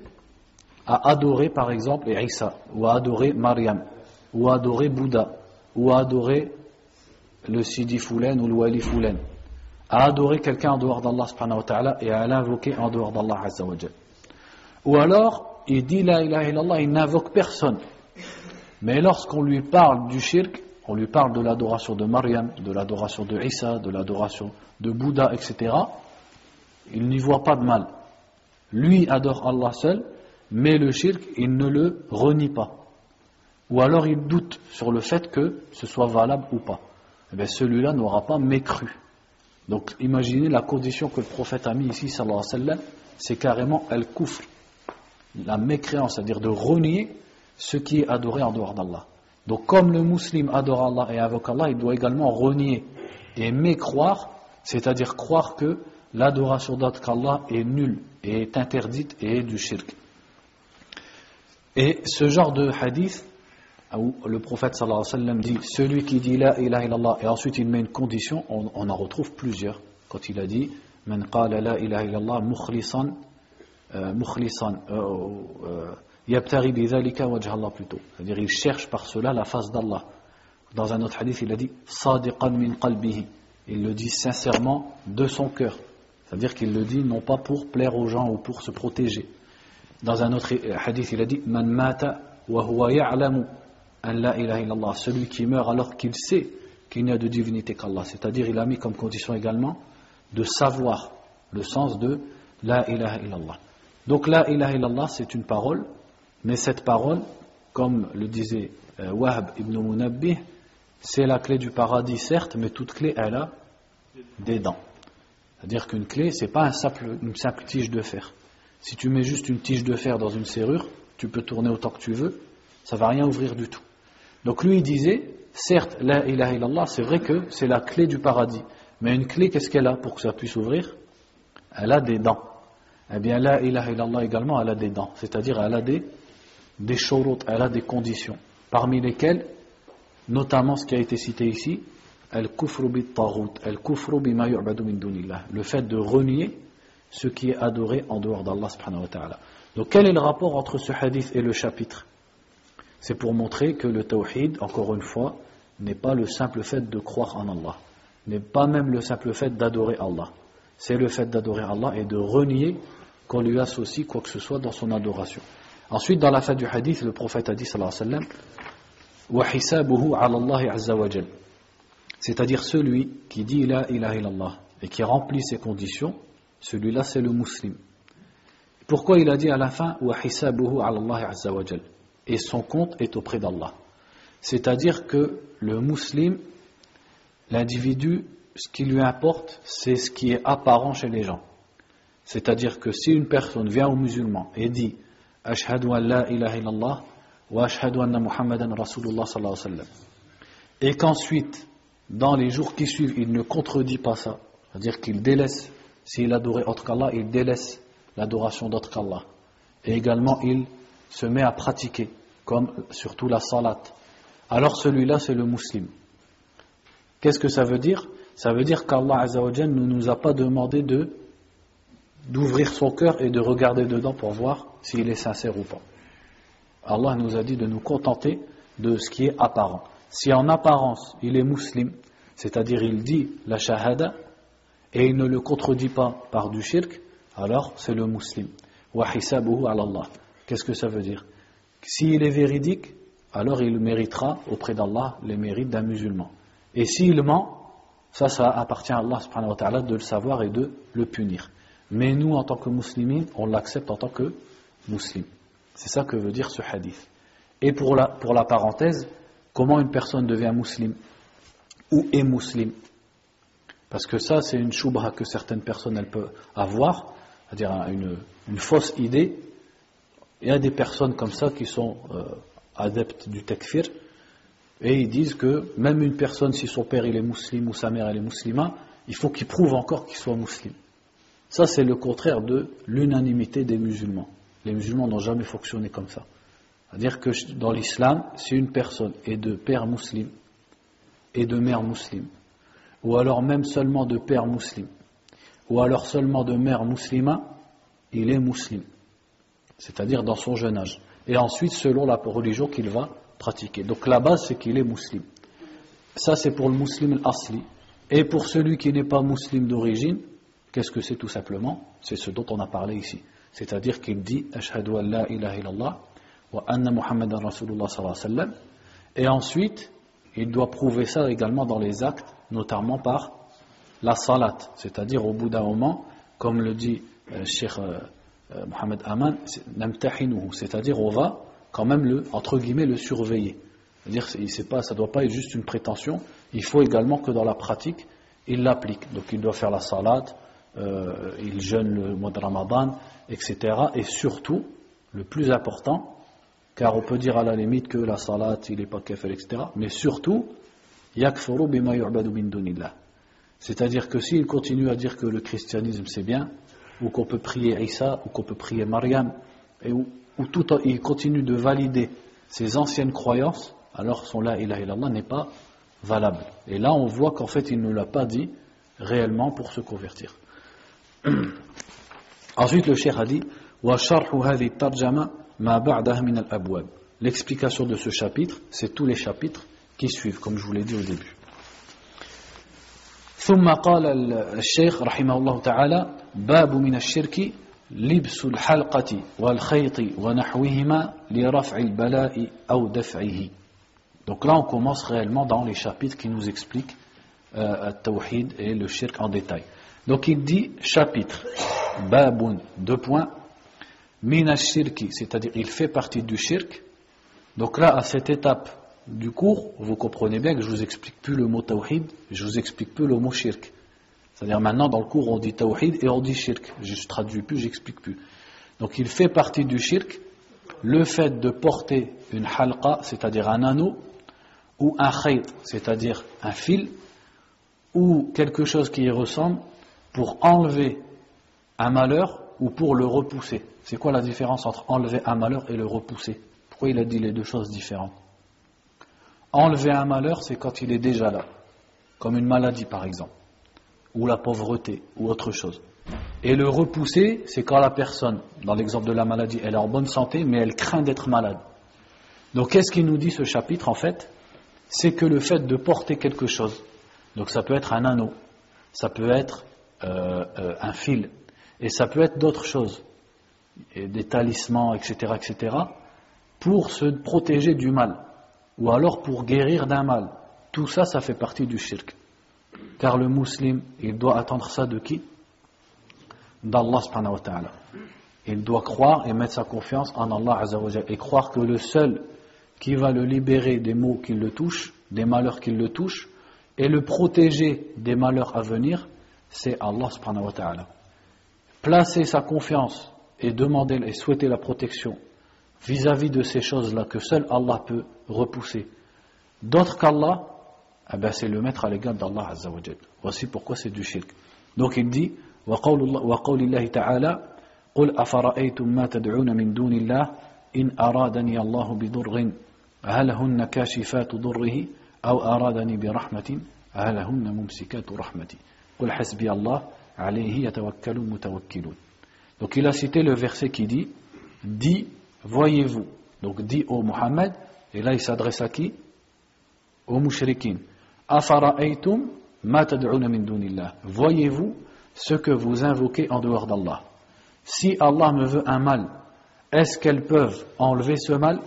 à adorer par exemple Isa, ou à adorer Maryam, ou à adorer Bouddha, ou à adorer le Sidi Foulen ou le Wali Foulen, à adorer quelqu'un en dehors d'Allah subhanahu wa ta'ala et à l'invoquer en dehors d'Allah azza wa jal. Ou alors il dit la ilaha illallah, il n'invoque personne, mais lorsqu'on lui parle du shirk, on lui parle de l'adoration de Maryam, de l'adoration de Isa, de l'adoration de Bouddha, etc., il n'y voit pas de mal. Lui adore Allah seul, mais le shirk, il ne le renie pas. Ou alors il doute sur le fait que ce soit valable ou pas. Eh bien, celui-là n'aura pas mécru. Donc imaginez la condition que le prophète a mis ici, sallallahu alayhi wa sallam, c'est carrément al-kufr, la mécréance, c'est-à-dire de renier ce qui est adoré en dehors d'Allah. Donc comme le musulman adore Allah et invoque Allah, il doit également renier et mécroire, c'est-à-dire croire que l'adoration d'autre qu'Allah est nulle et est interdite et est du shirk. Et ce genre de hadith où le prophète sallallahu alayhi wa sallam dit celui qui dit la ilaha illallah et ensuite il met une condition, on en retrouve plusieurs. Quand il a dit man qala la ilaha illallah mukhlisan yabtaghi bi dhalika wajha Allah, plutôt, c'est-à-dire il cherche par cela la face d'Allah. Dans un autre hadith il a dit sadiqan min qalbihi, il le dit sincèrement de son cœur, c'est-à-dire qu'il le dit non pas pour plaire aux gens ou pour se protéger. Dans un autre hadith il a dit man mata wa huwa ya'lamu an la ilaha illallah, celui qui meurt alors qu'il sait qu'il n'y a de divinité qu'Allah, c'est-à-dire il a mis comme condition également de savoir le sens de la ilaha illallah. Donc la ilaha illallah c'est une parole, mais cette parole, comme le disait Wahb ibn Munabbih, c'est la clé du paradis certes, mais toute clé elle a des dents. C'est-à-dire qu'une clé c'est pas une simple tige de fer. Si tu mets juste une tige de fer dans une serrure, tu peux tourner autant que tu veux, ça va rien ouvrir du tout. Donc lui il disait, certes la ilaha illallah c'est vrai que c'est la clé du paradis, mais une clé qu'est-ce qu'elle a pour que ça puisse ouvrir? Elle a des dents. Eh bien la ilaha illallah également elle a des dents, c'est-à-dire elle a des shurut, elle a des conditions, parmi lesquelles notamment ce qui a été cité ici, al-kufru bit-taghut, al-kufru bima yu'badu min dunillah, le fait de renier ce qui est adoré en dehors d'Allah subhanahu wa ta'ala. Donc quel est le rapport entre ce hadith et le chapitre? C'est pour montrer que le tawhid, encore une fois, n'est pas le simple fait de croire en Allah, n'est pas même le simple fait d'adorer Allah, c'est le fait d'adorer Allah et de renier qu'on lui associe quoi que ce soit dans son adoration. Ensuite, dans la fin du hadith, le prophète a dit sallallahu alayhi wa sallam wa hisabuhu ala Allah azza wa jal, c'est-à-dire celui qui dit la ilaha illallah et qui remplit ces conditions, celui-là c'est le musulman. Pourquoi il a dit à la fin wa hisabuhu ala Allah azza wa jal, et son compte est auprès d'Allah? C'est-à-dire que le musulman, l'individu, ce qui lui importe, c'est ce qui est apparent chez les gens. C'est-à-dire que si une personne vient aux musulmans et dit ashhadu an la ilaha illallah wa ashhadu anna muhammadan rasulullah sallallahu alayhi wa sallam, et qu'ensuite dans les jours qui suivent il ne contredit pas ça, c'est-à-dire qu'il délaisse, s'il adorait autre qu'Allah, il délaisse l'adoration d'autre qu'Allah, et également il se met à pratiquer, comme surtout la salat, alors celui-là c'est le musulman. Qu'est-ce que ça veut dire? Ça veut dire qu'Allah Azza wa Jalla ne nous a pas demandé d'ouvrir son cœur et de regarder dedans pour voir s'il est sincère ou pas. Allah nous a dit de nous contenter de ce qui est apparent. Si en apparence il est musulman, c'est-à-dire il dit la shahada et il ne le contredit pas par du shirk, alors c'est le musulman. Wa hisabuhu ala Allah. Qu'est-ce que ça veut dire? S'il est véridique, alors il méritera auprès d'Allah les mérites d'un musulman. Et s'il ment, ça appartient à Allah subhanahu wa ta'ala de le savoir et de le punir. Mais nous, en tant que musulmans, on l'accepte en tant que musulman. C'est ça que veut dire ce hadith. Et pour la parenthèse, comment une personne devient musulman ou est musulman? Parce que ça, c'est une choubha que certaines personnes elles peuvent avoir, c'est-à-dire une fausse idée. Il y a des personnes comme ça qui sont adeptes du takfir, et ils disent que même une personne, si son père il est musulman ou sa mère elle est musulmane, il faut qu'il prouve encore qu'il soit musulman. Ça, c'est le contraire de l'unanimité des musulmans. Les musulmans n'ont jamais fonctionné comme ça. C'est-à-dire que dans l'islam, si une personne est de père musulman et de mère musulmane, ou alors même seulement de père musulman, ou alors seulement de mère musulmane, il est musulman. C'est-à-dire dans son jeune âge. Et ensuite, selon la religion qu'il va pratiquer. Donc la base, c'est qu'il est musulman. Ça, c'est pour le musulman al-asli. Et pour celui qui n'est pas musulman d'origine, qu'est-ce que c'est tout simplement? C'est ce dont on a parlé ici. C'est-à-dire qu'il dit « Ashhadu an la ilaha illallah wa anna Muhammadan Rasulullah sallallahu alayhi wa sallam » et ensuite, il doit prouver ça également dans les actes, notamment par la salat. C'est-à-dire au bout d'un moment, comme le dit Cheikh Mohamed Aman, c'est-à-dire on va quand même entre guillemets le surveiller. C'est-à-dire ça ne doit pas être juste une prétention, il faut également que dans la pratique, il l'applique. Donc il doit faire la salat, il jeûne le mois de Ramadan, etc. Et surtout, le plus important, car on peut dire à la limite que la salat, il n'est pas kafir, etc. Mais surtout, yakfuru bima yu'badu min dunillah. C'est-à-dire que s'il continue à dire que le christianisme c'est bien, ou qu'on peut prier Isa, ou qu'on peut prier Maryam, et il continue de valider ses anciennes croyances, alors son la ilaha illallah n'est pas valable. Et là on voit qu'en fait il ne l'a pas dit réellement pour se convertir. Ensuite le cheikh a dit wa sharhu hadhihi tarjama ma ba'daha min al-abwab. L'explication de ce chapitre, c'est tous les chapitres qui suivent, comme je vous l'ai dit au début. ثم قال الشيخ رحمه الله تعالى باب من الشرك لبس الحلقة والخيط ونحوهما لرفع البلاء أو دفعه. Donc là on commence réellement dans les chapitres qui nous expliquent التوحيد et le shirk en détail. Donc il dit chapitre باب 2 points من الشرك, c'est-à-dire il fait partie du shirk. Donc là à cette étape du cours, vous comprenez bien que je ne vous explique plus le mot tawhid, je vous explique plus le mot shirk. C'est-à-dire maintenant dans le cours on dit tawhid et on dit shirk. Je ne traduis plus, j'explique plus. Donc il fait partie du shirk le fait de porter une halqa, c'est-à-dire un anneau, ou un khayt, c'est-à-dire un fil, ou quelque chose qui y ressemble, pour enlever un malheur ou pour le repousser. C'est quoi la différence entre enlever un malheur et le repousser? Pourquoi il a dit les deux choses différentes? Enlever un malheur, c'est quand il est déjà là, comme une maladie par exemple, ou la pauvreté, ou autre chose. Et le repousser, c'est quand la personne, dans l'exemple de la maladie, elle est en bonne santé, mais elle craint d'être malade. Donc qu'est-ce qu'il nous dit ce chapitre en fait? C'est que le fait de porter quelque chose, donc ça peut être un anneau, ça peut être un fil, et ça peut être d'autres choses, et des talismans, etc., etc., pour se protéger du mal, ou alors pour guérir d'un mal. Tout ça, ça fait partie du shirk. Car le musulman, il doit attendre ça de qui? D'Allah subhanahu wa ta'ala. Il doit croire et mettre sa confiance en Allah azza wa jalla, et croire que le seul qui va le libérer des maux qui le touchent, des malheurs qui le touchent, et le protéger des malheurs à venir, c'est Allah subhanahu wa ta'ala. Placer sa confiance et demander et souhaiter la protection vis-à-vis de ces choses-là que seul Allah peut repousser, d'autres qu'Allah, eh ben c'est le mettre à l'égard d'Allah azza wa jalla. Voici pourquoi c'est du shirk. Donc il dit وقول الله تعالى قل أفرأيتم ما تدعون من دون الله إن أرادني الله بضر هل هن كاشفات ضره أو أرادني برحمة هل هن ممسكات رحمتي قل حسبي الله عليه يتوكل المتوكلون. Donc il a cité le verset qui dit, dit, voyez-vous, donc dit au Muhammad, et là il s'adresse à qui? Aux mushrikin. Afara'aytum ma tad'una min dunillah. Voyez-vous ce que vous invoquez en dehors d'Allah. Si Allah me veut un mal, est-ce qu'elles peuvent enlever ce mal?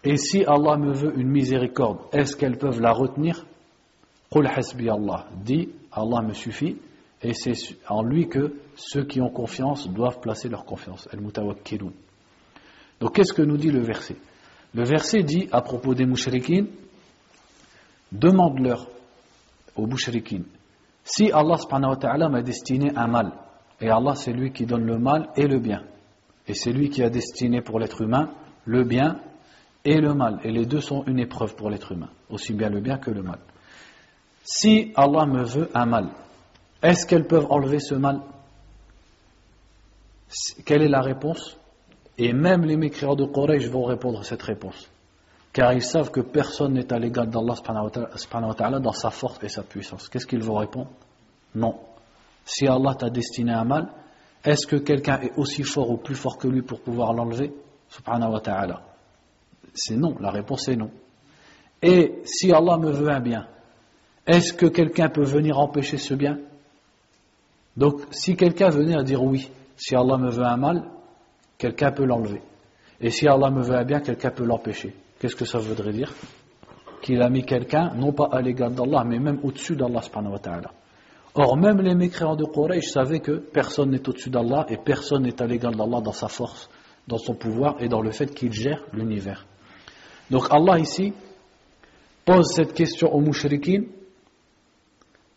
Et si Allah me veut une miséricorde, est-ce qu'elles peuvent la retenir? Qul hasbi Allah. Dis, Allah me suffit, et c'est en lui que ceux qui ont confiance doivent placer leur confiance. Al-mutawakkilun. Donc qu'est-ce que nous dit le verset? Le verset dit à propos des mouchriquines, demande-leur aux mouchriquines, si Allah subhanahu wa ta'ala m'a destiné un mal, et Allah c'est lui qui donne le mal et le bien, et c'est lui qui a destiné pour l'être humain le bien et le mal, et les deux sont une épreuve pour l'être humain, aussi bien le bien que le mal. Si Allah me veut un mal, est-ce qu'elles peuvent enlever ce mal? Quelle est la réponse? Et même les mécréants de Quraysh vont répondre à cette réponse, car ils savent que personne n'est à l'égal d'Allah subhanahu wa ta'ala dans sa force et sa puissance. Qu'est-ce qu'ils vont répondre? Non. Si Allah t'a destiné un mal, est-ce que quelqu'un est aussi fort ou plus fort que lui pour pouvoir l'enlever? Subhanahu wa ta'ala. C'est non, la réponse est non. Et si Allah me veut un bien, est-ce que quelqu'un peut venir empêcher ce bien? Donc si quelqu'un venait à dire oui, si Allah me veut un mal, quelqu'un peut l'enlever. Et si Allah me veut un bien, quelqu'un peut l'empêcher. Qu'est-ce que ça voudrait dire? Qu'il a mis quelqu'un, non pas à l'égal d'Allah, mais même au-dessus d'Allah subhanahu wa ta'ala. Or, même les mécréants de Quraysh savaient que personne n'est au-dessus d'Allah et personne n'est à l'égal d'Allah dans sa force, dans son pouvoir et dans le fait qu'il gère l'univers. Donc Allah ici pose cette question aux mouchriquines,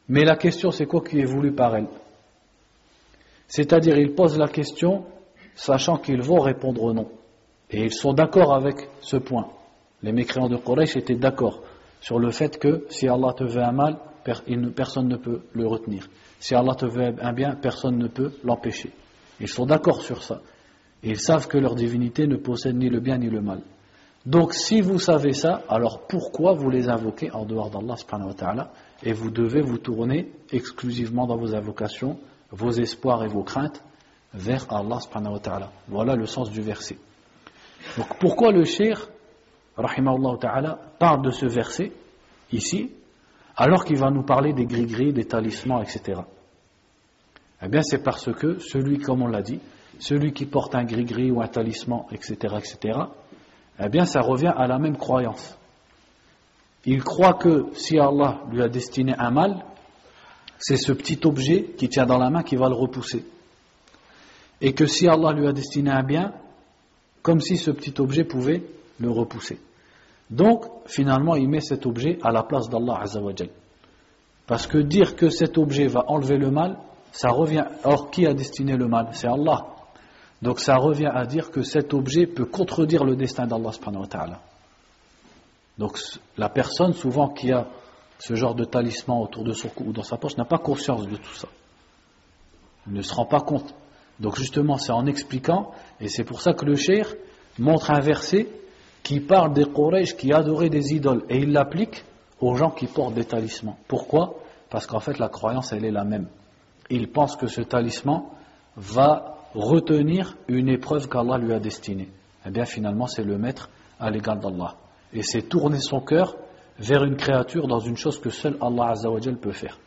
mais la question c'est quoi qui est voulu par elle? C'est-à-dire il pose la question sachant qu'ils vont répondre non. Et ils sont d'accord avec ce point. Les mécréants de Quraysh étaient d'accord sur le fait que si Allah te veut un mal, personne ne peut le retenir. Si Allah te veut un bien, personne ne peut l'empêcher. Ils sont d'accord sur ça. Et ils savent que leur divinité ne possède ni le bien ni le mal. Donc si vous savez ça, alors pourquoi vous les invoquez en dehors d'Allah subhanahu wa ta'ala? Et vous devez vous tourner exclusivement dans vos invocations, vos espoirs et vos craintes vers Allah subhanahu wa ta'ala. Voilà le sens du verset. Donc pourquoi le cheikh, rahimahullah ta'ala, parle de ce verset ici, alors qu'il va nous parler des gris-gris, des talismans, etc. Eh bien c'est parce que celui, comme on l'a dit, celui qui porte un gris-gris ou un talisman, etc., etc., eh bien ça revient à la même croyance. Il croit que si Allah lui a destiné un mal, c'est ce petit objet qui tient dans la main qui va le repousser. Et que si Allah lui a destiné un bien, comme si ce petit objet pouvait le repousser. Donc, finalement, il met cet objet à la place d'Allah Azza wa Jal. Parce que dire que cet objet va enlever le mal, ça revient. Or, qui a destiné le mal? C'est Allah. Donc, ça revient à dire que cet objet peut contredire le destin d'Allah subhanahu wa ta'ala. Donc, la personne, souvent, qui a ce genre de talisman autour de son cou ou dans sa poche, n'a pas conscience de tout ça. Il ne se rend pas compte. Donc, justement, c'est en expliquant, et c'est pour ça que le cheikh montre un verset qui parle des Quraysh qui adoraient des idoles, et il l'applique aux gens qui portent des talismans. Pourquoi? Parce qu'en fait, la croyance, elle est la même. Ils pensent que ce talisman va retenir une épreuve qu'Allah lui a destinée. Eh bien, finalement, c'est le mettre à l'égal d'Allah. Et c'est tourner son cœur vers une créature dans une chose que seul Allah Azza wa Jal peut faire.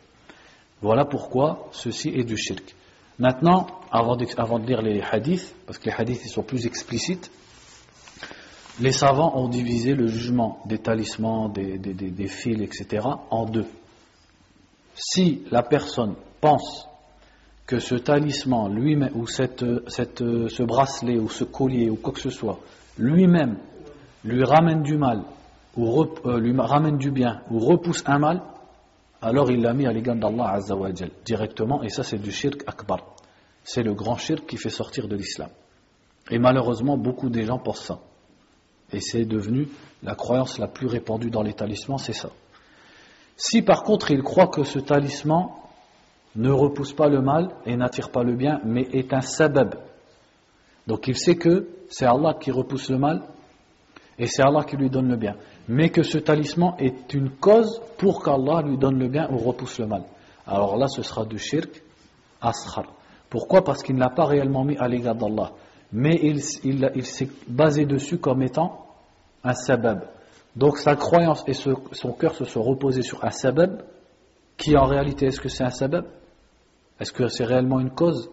Voilà pourquoi ceci est du shirk. Maintenant, avant de lire les hadiths, parce que les hadiths ils sont plus explicites, les savants ont divisé le jugement des talismans, des fils, etc. en deux. Si la personne pense que ce talisman lui-même, ou ce bracelet, ou ce collier, ou quoi que ce soit, lui-même lui ramène du mal, ou lui ramène du bien, ou repousse un mal, alors il l'a mis à l'égard d'Allah Azza wa Jal, directement, et ça c'est du shirk akbar. C'est le grand shirk qui fait sortir de l'islam. Et malheureusement, beaucoup des gens pensent ça. Et c'est devenu la croyance la plus répandue dans les talismans, c'est ça. Si par contre il croit que ce talisman ne repousse pas le mal et n'attire pas le bien, mais est un sabab. Donc il sait que c'est Allah qui repousse le mal et c'est Allah qui lui donne le bien. Mais que ce talisman est une cause pour qu'Allah lui donne le bien ou repousse le mal. Alors là, ce sera du shirk asghar. Pourquoi? Parce qu'il ne l'a pas réellement mis à l'égard d'Allah. Mais il s'est basé dessus comme étant un sabab. Donc sa croyance et son cœur se sont reposés sur un sabab, qui en réalité, est-ce que c'est un sabab? Est-ce que c'est réellement une cause?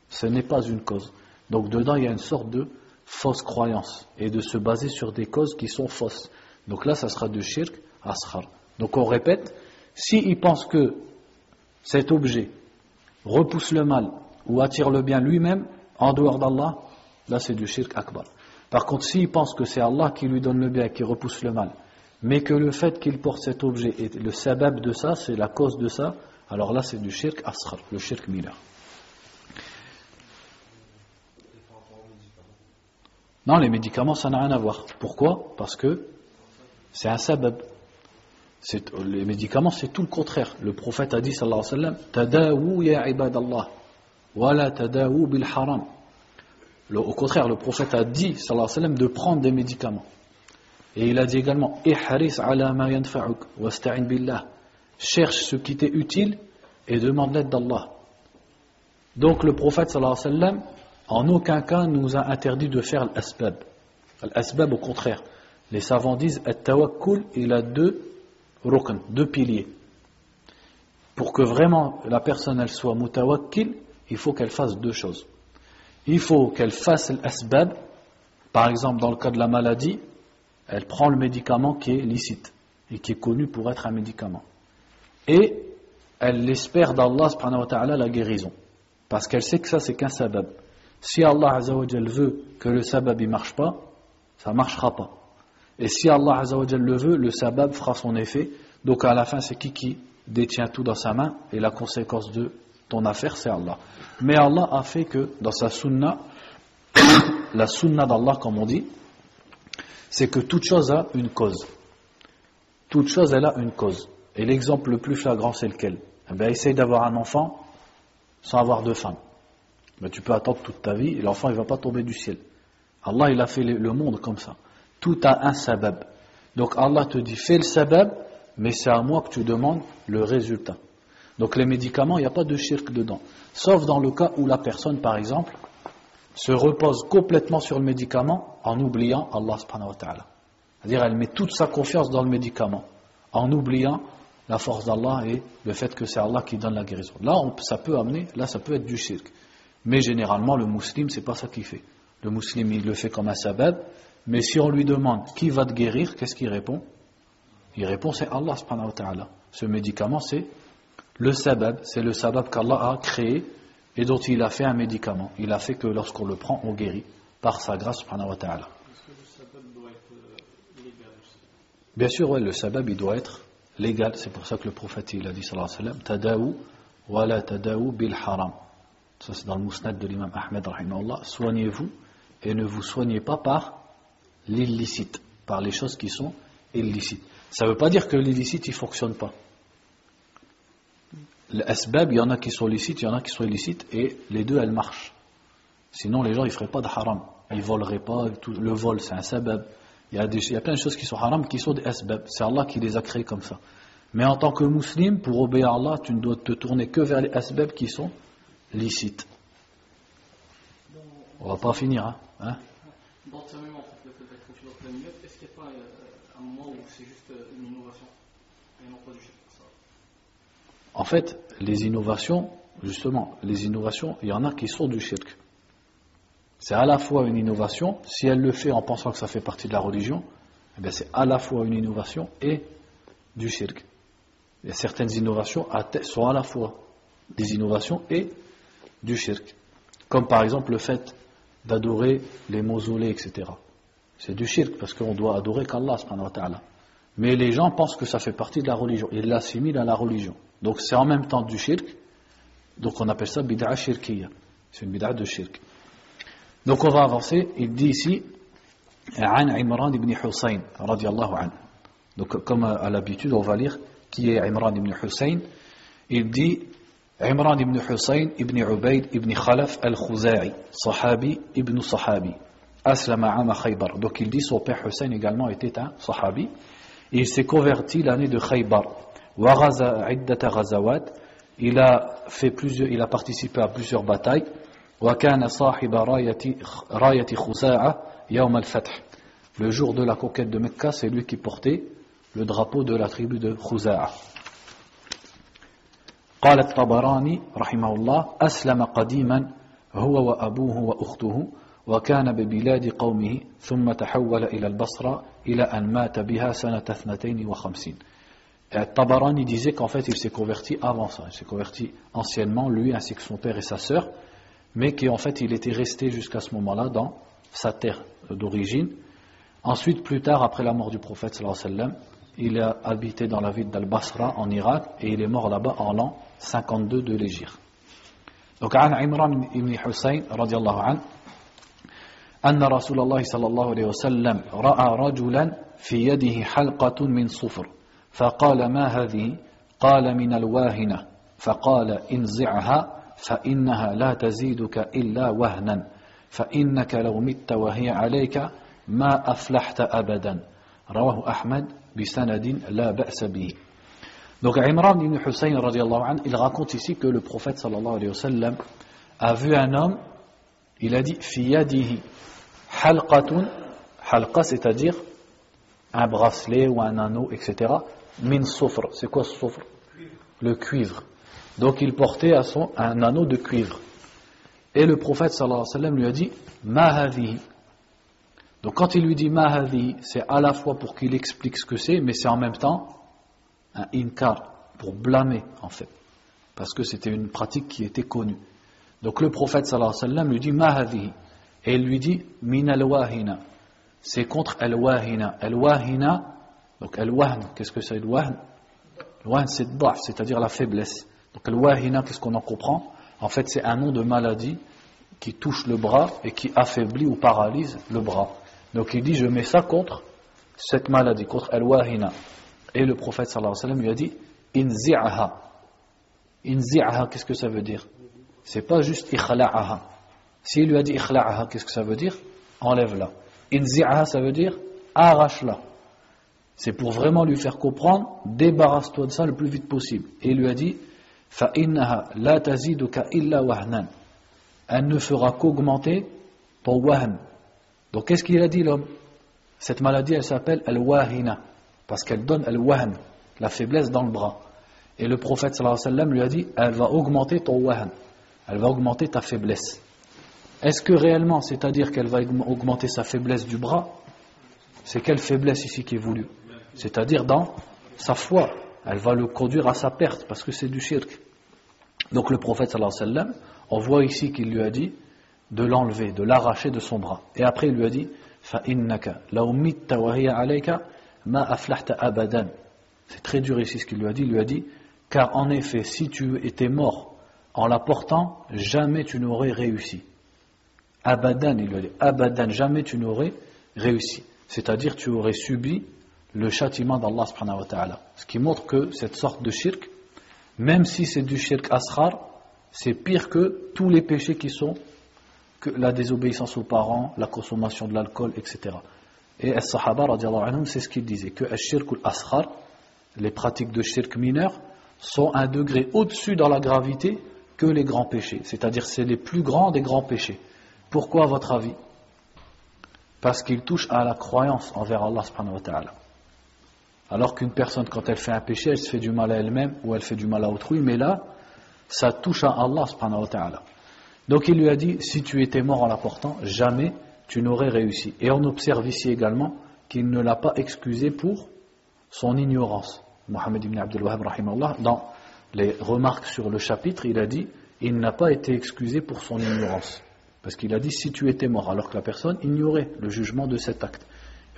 Ce n'est pas une cause. Donc dedans, il y a une sorte de fausse croyance, et de se baser sur des causes qui sont fausses. Donc là, ça sera du shirk asghar. Donc on répète, s'il pense que cet objet repousse le mal ou attire le bien lui-même, en dehors d'Allah, là c'est du shirk akbar. Par contre, s'il pense que c'est Allah qui lui donne le bien et qui repousse le mal, mais que le fait qu'il porte cet objet est le sabab de ça, c'est la cause de ça, alors là c'est du shirk asghar, le shirk mineur. Non, les médicaments, ça n'a rien à voir. Pourquoi? Parce que c'est un sabab. Les médicaments, c'est tout le contraire. Le prophète a dit, sallallahu alayhi wa sallam, Tadawu ya ibadallah, wa la tadawu bil haram. Au contraire, le prophète a dit, sallallahu alayhi wa sallam, de prendre des médicaments. Et il a dit également, Ihris ala ma yanfa'uk, wasta'in billah. Cherche ce qui t'est utile et demande l'aide d'Allah. Donc le prophète, sallallahu alayhi wa sallam, en aucun cas nous a interdit de faire l'asbab. L'asbab, au contraire. Les savants disent, at-tawakkul, il a deux rukn, deux piliers. Pour que vraiment la personne elle soit mutawakkil, il faut qu'elle fasse deux choses. Il faut qu'elle fasse l'asbab. Par exemple, dans le cas de la maladie, elle prend le médicament qui est licite et qui est connu pour être un médicament. Et elle espère d'Allah subhanahu wa ta'ala la guérison. Parce qu'elle sait que ça c'est qu'un sabab. Si Allah azza wa jal veut que le sabab ne marche pas, ça ne marchera pas. Et si Allah azza wa jal le veut, le sabab fera son effet. Donc à la fin, c'est qui détient tout dans sa main, et la conséquence de ton affaire, c'est Allah. Mais Allah a fait que dans sa sunna, la sunna d'Allah, comme on dit, c'est que toute chose a une cause. Toute chose, elle a une cause. Et l'exemple le plus flagrant, c'est lequel? Eh bien, essaye d'avoir un enfant sans avoir de femme. Mais tu peux attendre toute ta vie et l'enfant il ne va pas tomber du ciel. Allah il a fait le monde comme ça. Tout a un sabab. Donc Allah te dit fais le sabab, mais c'est à moi que tu demandes le résultat. Donc les médicaments, il n'y a pas de shirk dedans. Sauf dans le cas où la personne par exemple se repose complètement sur le médicament en oubliant Allah subhanahu wa ta'ala. C'est-à-dire elle met toute sa confiance dans le médicament en oubliant la force d'Allah et le fait que c'est Allah qui donne la guérison. Là ça peut être du shirk. Mais généralement, le musulman, c'est pas ça qu'il fait. Le musulman, il le fait comme un sabab. Mais si on lui demande qui va te guérir, qu'est-ce qu'il répond? Il répond, c'est Allah subhanahu wa ta'ala. Ce médicament, c'est le sabab. C'est le sabab qu'Allah a créé et dont il a fait un médicament. Il a fait que lorsqu'on le prend, on guérit par sa grâce subhanahu wa ta'ala.
Est-ce que le sabab doit être légal aussi?
Bien sûr, ouais, le sabab, il doit être légal. C'est pour ça que le prophète, il a dit, sallallahu alayhi wa sallam, Tadawu wa la tadawu bil haram. Ça c'est dans le Mousnad de l'imam Ahmed rahimahullah. Soignez-vous et ne vous soignez pas par l'illicite, par les choses qui sont illicites. Ça ne veut pas dire que l'illicite il ne fonctionne pas. L'asbab, il y en a qui sont licites, il y en a qui sont illicites, et les deux elles marchent. Sinon les gens ils ne feraient pas de haram, ils ne voleraient pas. Le vol c'est un sabab. Il y a plein de choses qui sont haram qui sont des asbab. C'est Allah qui les a créés comme ça. Mais en tant que musulman, pour obéir à Allah, tu ne dois te tourner que vers les asbab qui sont licite. On va pas finir, hein?
Dans le terme, en fait, le fait d'être confiant dans la minute, est-ce qu'il n'y a pas un moment où c'est juste une innovation et non pas du shirk?
En fait, les innovations, il y en a qui sont du shirk. C'est à la fois une innovation, si elle le fait en pensant que ça fait partie de la religion, eh bien c'est à la fois une innovation et du shirk. Et certaines innovations sont à la fois des innovations et du shirk. Comme par exemple le fait d'adorer les mausolées, etc. C'est du shirk parce qu'on doit adorer qu'Allah subhanahu wa ta'ala. Mais les gens pensent que ça fait partie de la religion. Ils l'assimilent à la religion. Donc c'est en même temps du shirk. Donc on appelle ça bid'a shirkiyya. C'est une bid'a de shirk. Donc on va avancer. Il dit ici An Imran ibn Hussein radiyallahu anhu. Donc comme à l'habitude on va lire qui est Imran ibn Hussein. Il dit Imran ibn Hussein ibn Ubayd ibn Khalaf al-Khuzai, Sahabi ibn Sahabi, Aslama ama Khaybar. Donc il dit son père Hussein également était un Sahabi. Et il s'est converti l'année de Khaybar. Wa ghaza iddata ghazawat. Il a participé à plusieurs batailles. Wa kana sahiba rayati Khuza'a yawm al-Fath. Le jour de la conquête de Mecca, c'est lui qui portait le drapeau de la tribu de Khuza'a. قال الطبراني رحمه الله أسلم قديما هو وأبوه وأخته وكان ببلاد قومه ثم تحول إلى البصرة إلى أن مات بها سنة 52. Tabarani disait qu'en fait il s'est converti avant ça, il s'est converti anciennement, lui ainsi que son père et sa sœur, mais qu'en fait il était resté jusqu'à ce moment-là dans sa terre d'origine. Ensuite, plus tard, après la mort du prophète sallallahu alayhi wa sallam, il a habité dans la ville d'Al-Basra en Irak et il est mort là-bas en l'an 52 de l'Hégire. Donc, عن عمران بن حسين رضي الله عنه أن رسول الله صلى الله عليه وسلم رأى رجلا في يده حلقة من صفر فقال ما هذه؟ قال من الواهنة فقال انزعها فإنها لا تزيدك إلا وهنا فإنك لو مت وهي عليك ما أفلحت أبدا رواه أحمد بسند لا بأس به. Donc Imran ibn Hussein radiallahu anhu, il raconte ici que le prophète sallallahu alayhi wa sallam a vu un homme, il a dit fi yadihi halqatun, halqa c'est-à-dire un bracelet ou un anneau, etc. Min soufr, c'est quoi ce soufr? Le cuivre. Donc il portait un anneau de cuivre. Et le prophète sallallahu alayhi wa sallam lui a dit ma hadhihi. Donc quand il lui dit ma hadhihi, c'est à la fois pour qu'il explique ce que c'est, mais c'est en même temps un inkar, pour blâmer en fait, parce que c'était une pratique qui était connue. Donc le prophète sallallahu alayhi wa sallam lui dit ma hadhihi, et il lui dit min al-wahina, c'est contre al-wahina. Al-wahina, donc al-wahn, qu'est-ce que c'est al-wahn? Al-wahn c'est da'f, c'est-à-dire la faiblesse. Donc al-wahina, qu'est-ce qu'on en comprend? En fait c'est un nom de maladie qui touche le bras et qui affaiblit ou paralyse le bras. Donc il dit je mets ça contre cette maladie, contre al-wahina. Et le prophète sallallahu alayhi wa sallam lui a dit inzi'aha. Inzi'aha, qu'est-ce que ça veut dire? C'est pas juste ikhla'aha. S'il lui a dit ikhla'aha, qu'est-ce que ça veut dire? Enlève-la. Inzi'aha, ça veut dire arrache-la. C'est pour vraiment lui faire comprendre, débarrasse-toi de ça le plus vite possible. Et il lui a dit fa innaha la taziduka illa wahnan. Elle ne fera qu'augmenter ton wahn. Donc qu'est-ce qu'il a dit l'homme? Cette maladie elle s'appelle al-wahina, parce qu'elle donne al-wahn, la faiblesse dans le bras. Et le prophète sallallahu alayhi wa sallam lui a dit elle va augmenter ton wahn, elle va augmenter ta faiblesse. Est-ce que réellement, c'est-à-dire qu'elle va augmenter sa faiblesse du bras? C'est quelle faiblesse ici qui est voulue? C'est-à-dire dans sa foi, elle va le conduire à sa perte, parce que c'est du shirk. Donc le prophète sallallahu alayhi wa sallam, on voit ici qu'il lui a dit de l'enlever, de l'arracher de son bras. Et après il lui a dit فَإِنَّكَ لَوْ مِتَّ وَهِيَ عَلَيْكَ مَا أَفْلَحْتَ أَبَدًا. C'est très dur ici ce qu'il lui a dit, car en effet si tu étais mort en la portant, jamais tu n'aurais réussi. Abadan, il lui a dit abadan, jamais tu n'aurais réussi, c'est-à-dire tu aurais subi le châtiment d'Allah subhanahu wa ta'ala. Ce qui montre que cette sorte de shirk, même si c'est du shirk asghar, c'est pire que tous les péchés qui sont que la désobéissance aux parents, la consommation de l'alcool, etc. Et as-sahaba radiallahu anhum, c'est ce qu'ils disaient, que al-shirk al-asghar, les pratiques de shirk mineurs, sont un degré au-dessus dans la gravité que les grands péchés, c'est-à-dire c'est les plus grands des grands péchés. Pourquoi à votre avis? Parce qu'ils touchent à la croyance envers Allah subhanahu wa ta'ala. Alors qu'une personne, quand elle fait un péché, elle se fait du mal à elle-même ou elle fait du mal à autrui, mais là, ça touche à Allah subhanahu wa ta'ala. Donc il lui a dit, si tu étais mort en la portant, jamais tu n'aurais réussi. Et on observe ici également qu'il ne l'a pas excusé pour son ignorance. Mohammed ibn Abdul Wahhab, rahimahullah, dans les remarques sur le chapitre, il a dit, il n'a pas été excusé pour son ignorance. Parce qu'il a dit, si tu étais mort, alors que la personne ignorait le jugement de cet acte.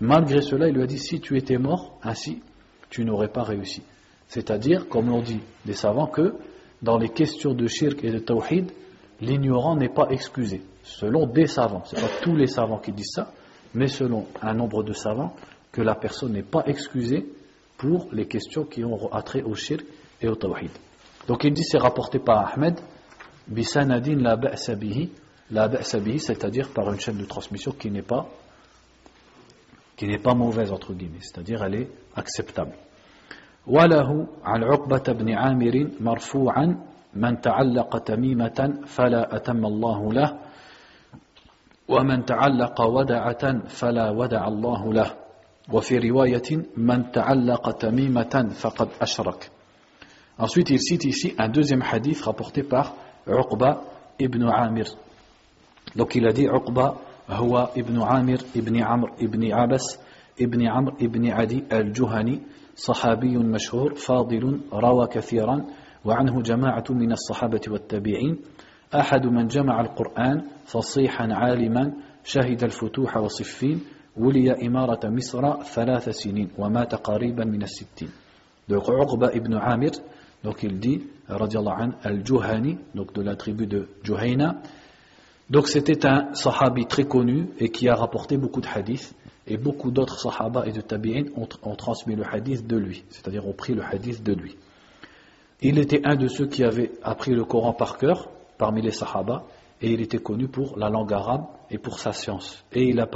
Malgré cela, il lui a dit, si tu étais mort, ainsi, tu n'aurais pas réussi. C'est-à-dire, comme l'ont dit les savants, que dans les questions de shirk et de tawhid, l'ignorant n'est pas excusé. Selon des savants, ce n'est pas tous les savants qui disent ça, mais selon un nombre de savants, que la personne n'est pas excusée pour les questions qui ont attrait au shirk et au tawhid. Donc il dit c'est rapporté par Ahmed bisanadin la ba'sa bihi, c'est-à-dire par une chaîne de transmission qui n'est pas mauvaise entre guillemets, c'est-à-dire elle est acceptable. وله عن عقبة بن عامر مرفوعا من تعلق تميمة فلا أتم الله له ومن تعلق ودعة فلا ودع الله له وفي رواية من تعلق تميمة فقد أشرك. Ensuite, il cite ici un deuxième hadith rapporté par Uqba ibn Amir. Donc il a dit Uqba huwa ibn Amir ibn Amr ibn Abbas ibn Amr ibn Adi al-Juhani صحابي مشهور فاضل روى كثيرا وعنه جماعة من الصحابة والتابعين أحد من جمع القرآن فصيحا عالما شهد الفتوح وصفين ولي إمارة مصر 3 سنين ومات قريبا من 60. Donc Uqba ibn Amir, donc il dit radiallahu anhu al-Juhani, donc de la tribu de Juhayna. Donc c'était un sahabi très connu et qui a rapporté beaucoup de hadiths. Et beaucoup d'autres sahaba et de tabi'in ont transmis le hadith de lui, c'est-à-dire ont pris le hadith de lui. Il était un de ceux qui avaient appris le Coran par cœur parmi les sahaba, et il était connu pour la langue arabe et pour sa science. Et il a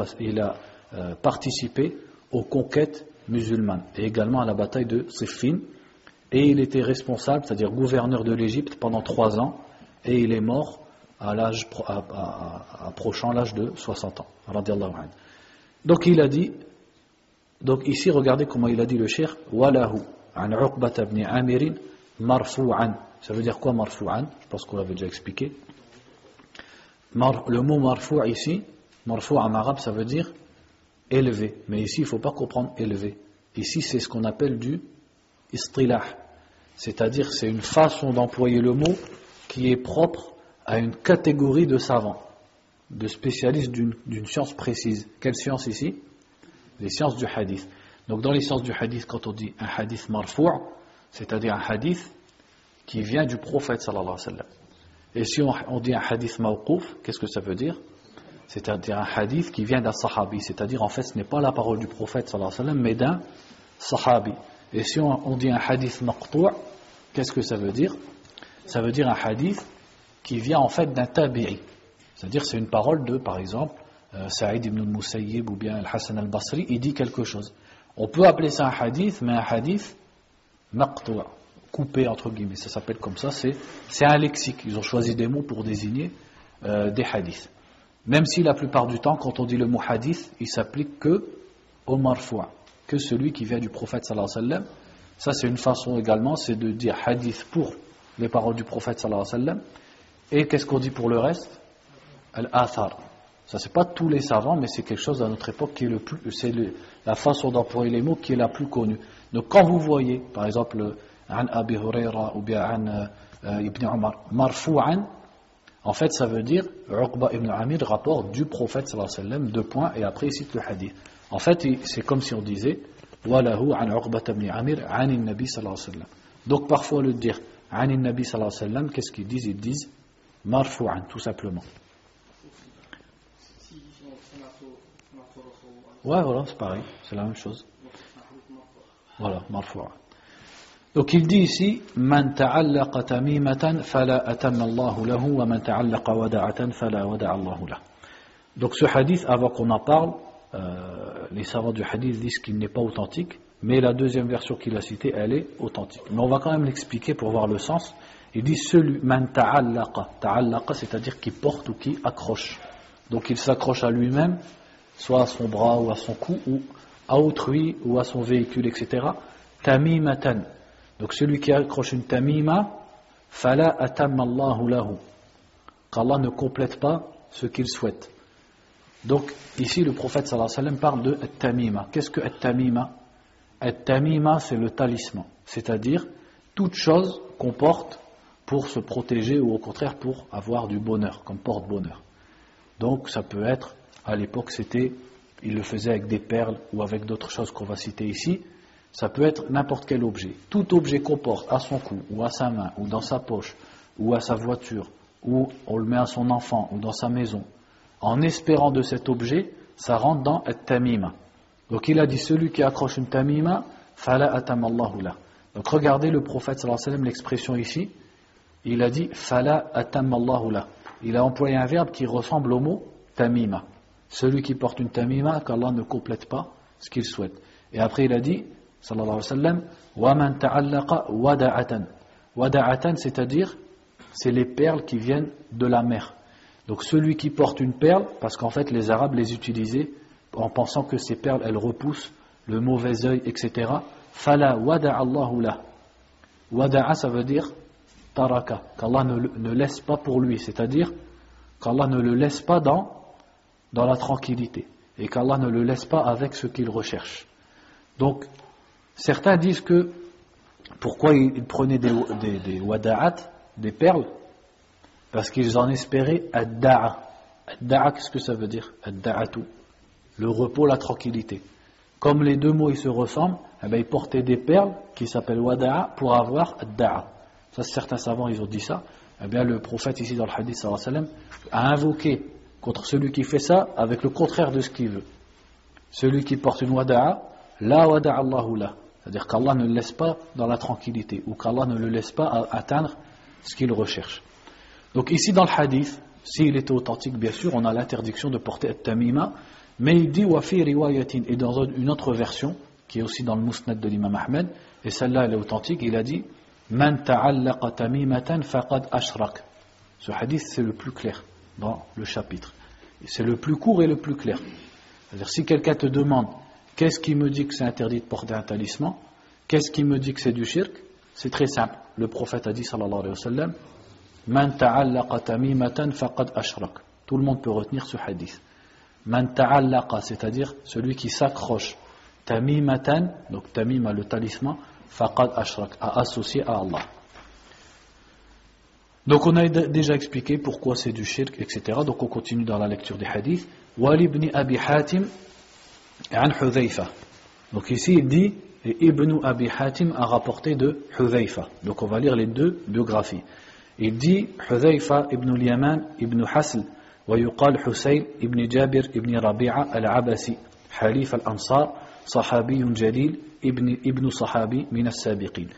participé aux conquêtes musulmanes et également à la bataille de Siffin. Et il était responsable, c'est-à-dire gouverneur de l'Égypte pendant 3 ans, et il est mort approchant l'âge de 60 ans. Radiallahu anhu. Donc il a dit, donc ici regardez comment il a dit le cheikh, walahu an Uqbata ibn Amirin marfu'an. Ça veut dire quoi marfu'an? Je pense qu'on l'avait déjà expliqué. Le mot marfu' ici, marfu' en arabe ça veut dire élevé, mais ici il ne faut pas comprendre élevé. Ici c'est ce qu'on appelle du istilah, c'est-à-dire c'est une façon d'employer le mot qui est propre à une catégorie de savants, de spécialistes d'une science précise. Quelle science ici? Les sciences du hadith. Donc dans les sciences du hadith, quand on dit un hadith marfou', c'est-à-dire un hadith qui vient du prophète sallallahu alayhi wa sallam. Et si on dit un hadith mawqouf, qu'est-ce que ça veut dire? C'est-à-dire un hadith qui vient d'un sahabi, c'est-à-dire en fait ce n'est pas la parole du prophète sallallahu alayhi wa sallam, mais d'un sahabi. Et si on dit un hadith maqtou', qu'est-ce que ça veut dire? Ça veut dire un hadith qui vient en fait d'un tabi'i. C'est-à-dire c'est une parole de, par exemple, Saïd ibn al-Musayyib ou bien Al-Hassan al-Basri, il dit quelque chose. On peut appeler ça un hadith, mais un hadith maqtou', coupé entre guillemets, ça s'appelle comme ça, c'est un lexique. Ils ont choisi des mots pour désigner des hadiths. Même si la plupart du temps, quand on dit le mot hadith, il s'applique que au marfou', que celui qui vient du prophète sallallahu alayhi wa sallam. Ça c'est une façon également, c'est de dire hadith pour les paroles du prophète sallallahu alayhi wa sallam. Et qu'est-ce qu'on dit pour le reste? Al-Athar. Ça c'est pas tous les savants, mais c'est quelque chose à notre époque qui est la façon d'employer les mots qui est la plus connue. Donc quand vous voyez, par exemple, an Abi Hurayra ou bien an Ibn Umar marfou'an, en fait ça veut dire Uqba ibn Amir rapporte du prophète sallallahu alayhi wa sallam, 2 points, et après il cite le hadith. En fait c'est comme si on disait walahu an Uqba ibn Amir an nabi sallallahu alayhi wa sallam. Donc parfois le dire an nabi sallallahu alayhi wa sallam, qu'est-ce qu'ils disent? Ils disent marfou'an, tout simplement. Ouais, voilà, c'est pareil, c'est la même chose. Voilà, marfou'a. Donc il dit ici man ta'allaqa tamimatan fala atamma Allahu lahu wa man ta'allaqa wada'atan fala wada'a Allahu lahu. Donc ce hadith, avant qu'on en parle, les savants du hadith disent qu'il n'est pas authentique, mais la deuxième version qu'il a citée, elle est authentique. Mais on va quand même l'expliquer pour voir le sens. Il dit celui man ta'allaqa, c'est-à-dire qui porte ou qui accroche. Donc il s'accroche à lui-même, soit à son bras ou à son cou, ou à autrui ou à son véhicule, etc. Tamimatan. Donc celui qui accroche une tamima, fala atamma Allahu lahu. Qu'Allah ne complète pas ce qu'il souhaite. Donc ici le prophète sallallahu alayhi wa sallam parle de tamima. Qu'est-ce que tamima? Tamima c'est le talisman, c'est-à-dire toute chose qu'on porte pour se protéger ou au contraire pour avoir du bonheur, comme porte-bonheur. Donc ça peut être, à l'époque il le faisait avec des perles ou avec d'autres choses qu'on va citer ici. Ça peut être n'importe quel objet. Tout objet qu'on porte à son cou, ou à sa main, ou dans sa poche, ou à sa voiture, ou on le met à son enfant, ou dans sa maison, en espérant de cet objet, ça rentre dans at-tamima. Donc il a dit celui qui accroche une tamima, fala atamma Allahu la. Donc regardez le prophète sallallahu alayhi wa sallam, l'expression ici, il a dit fala atammallahu la. Il a employé un verbe qui ressemble au mot tamima. Celui qui porte une tamima, qu'Allah ne complète pas ce qu'il souhaite. Et après il a dit sallallahu alayhi wa sallam wa man ta'allaqa wada'atan. Wada'atan, c'est-à-dire c'est les perles qui viennent de la mer. Donc celui qui porte une perle, parce qu'en fait les Arabes les utilisaient en pensant que ces perles elles repoussent le mauvais œil, etc. Fala wada'allahu la. Wada'a, ça veut dire taraka, qu'Allah ne laisse pas pour lui, c'est-à-dire qu'Allah ne le laisse pas dans la tranquillité et qu'Allah ne le laisse pas avec ce qu'il recherche. Donc certains disent que pourquoi ils prenaient des wada'at, des perles, parce qu'ils en espéraient ad-da'a. Ad-da'a, qu'est-ce que ça veut dire? Ad-da'atu, le repos, la tranquillité. Comme les deux mots ils se ressemblent, eh bien, ils portaient des perles qui s'appellent wada'a pour avoir ad-da'a. Ça, certains savants ils ont dit ça. Eh bien, le prophète ici dans le hadith sallallahu alayhi wa sallam a invoqué contre celui qui fait ça avec le contraire de ce qu'il veut. Celui qui porte une wada'a, la wada'a Allahu la. C'est-à-dire qu'Allah ne le laisse pas dans la tranquillité ou qu'Allah ne le laisse pas atteindre ce qu'il recherche. Donc ici dans le hadith, s'il était authentique bien sûr, on a l'interdiction de porter at-tamima, mais il dit wa fi riwayatin, et dans une autre version qui est aussi dans le musnad de l'imam Ahmed, et celle-là elle est authentique, il a dit man ta'allaqa tamimatan faqad ashrak. Ce hadith c'est le plus clair dans le chapitre. C'est le plus court et le plus clair. C'est-à-dire si quelqu'un te demande qu'est-ce qui me dit que c'est interdit de porter un talisman, qu'est-ce qui me dit que c'est du shirk, c'est très simple. Le prophète a dit sallallahu alayhi wa sallam man ta'allaqa tamimatan faqad ashrak. Tout le monde peut retenir ce hadith. Man ta'allaqa, c'est-à-dire celui qui s'accroche, tamimatan, donc tamima le talisman, faqad ashrak, à associer à Allah. Donc on a déjà expliqué pourquoi c'est du shirk, etc. Donc on continue dans la lecture des hadiths. Wali ibn Abi Hatim an Hudhayfa. Donc ici il dit, et Ibn Abi Hatim a rapporté de Hudhayfa. Donc on va lire les deux biographies. Il dit Hudhayfa ibn al-Yaman ibn Hasl wa yuqal Husayn ibn Jabir ibn Rabi'a al-Abasi Halif al-Ansar sahabiyun jalil ibn sahabi min as-sabiqin.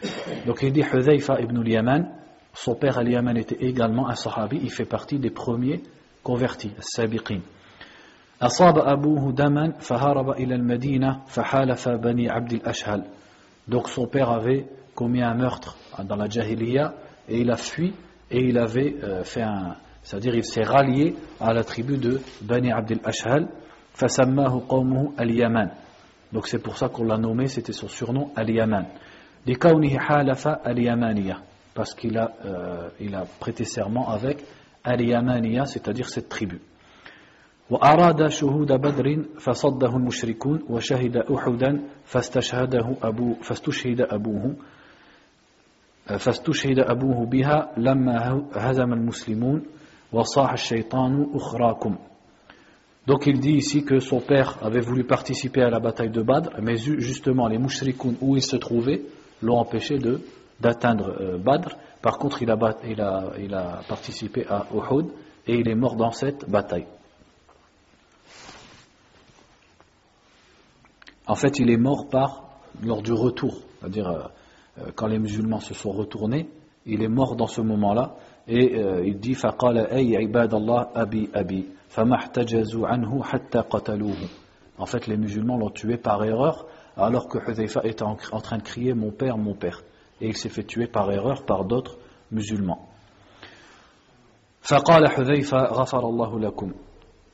Donc il dit Hudhayfa ibn al-Yaman, son père al-Yaman était également un sahabi, il fait partie des premiers convertis, as-sabiqin. أصاب أبوه دما فهرب إلى المدينة فحالف بني عبد الأشهل. Donc son père avait commis un meurtre dans la Jahiliya et il a fui et il avait c'est-à-dire il s'est rallié à la tribu de Bani Abd al-Ashhal. فسماه قومه اليمن. Donc c'est pour ça qu'on l'a nommé, c'était son surnom Al-Yaman. لكونه حالف اليمانية, parce qu'il a prêté serment avec Al-Yamaniya, c'est-à-dire cette tribu. وأراد شهود بدر فصده المشركون وشهد أحدا فاستشهد أبوه بها لما هزم المسلمون وصاح الشيطان أخراكم. Donc il dit ici que son père avait voulu participer à la bataille de Badr, mais justement les mushrikoun où il se trouvait l'ont empêché d'atteindre Badr. Par contre il a participé à Uhud et il est mort dans cette bataille. En fait, il est mort lors du retour, c'est-à-dire quand les musulmans se sont retournés, il est mort dans ce moment-là, et il dit فَقَالَ أَيْ عِبَادَ اللَّهِ أَبِي أَبِي فَمَا احْتَجَزُوا عَنْهُ حَتَّى قَتَلُوهُ. En fait, les musulmans l'ont tué par erreur, alors que Hudhayfa était en train de crier mon père, et il s'est fait tuer par erreur par d'autres musulmans. فَقَالَ حُذَيْفَةَ غَفَرَ اللَّهُ لَكُمْ.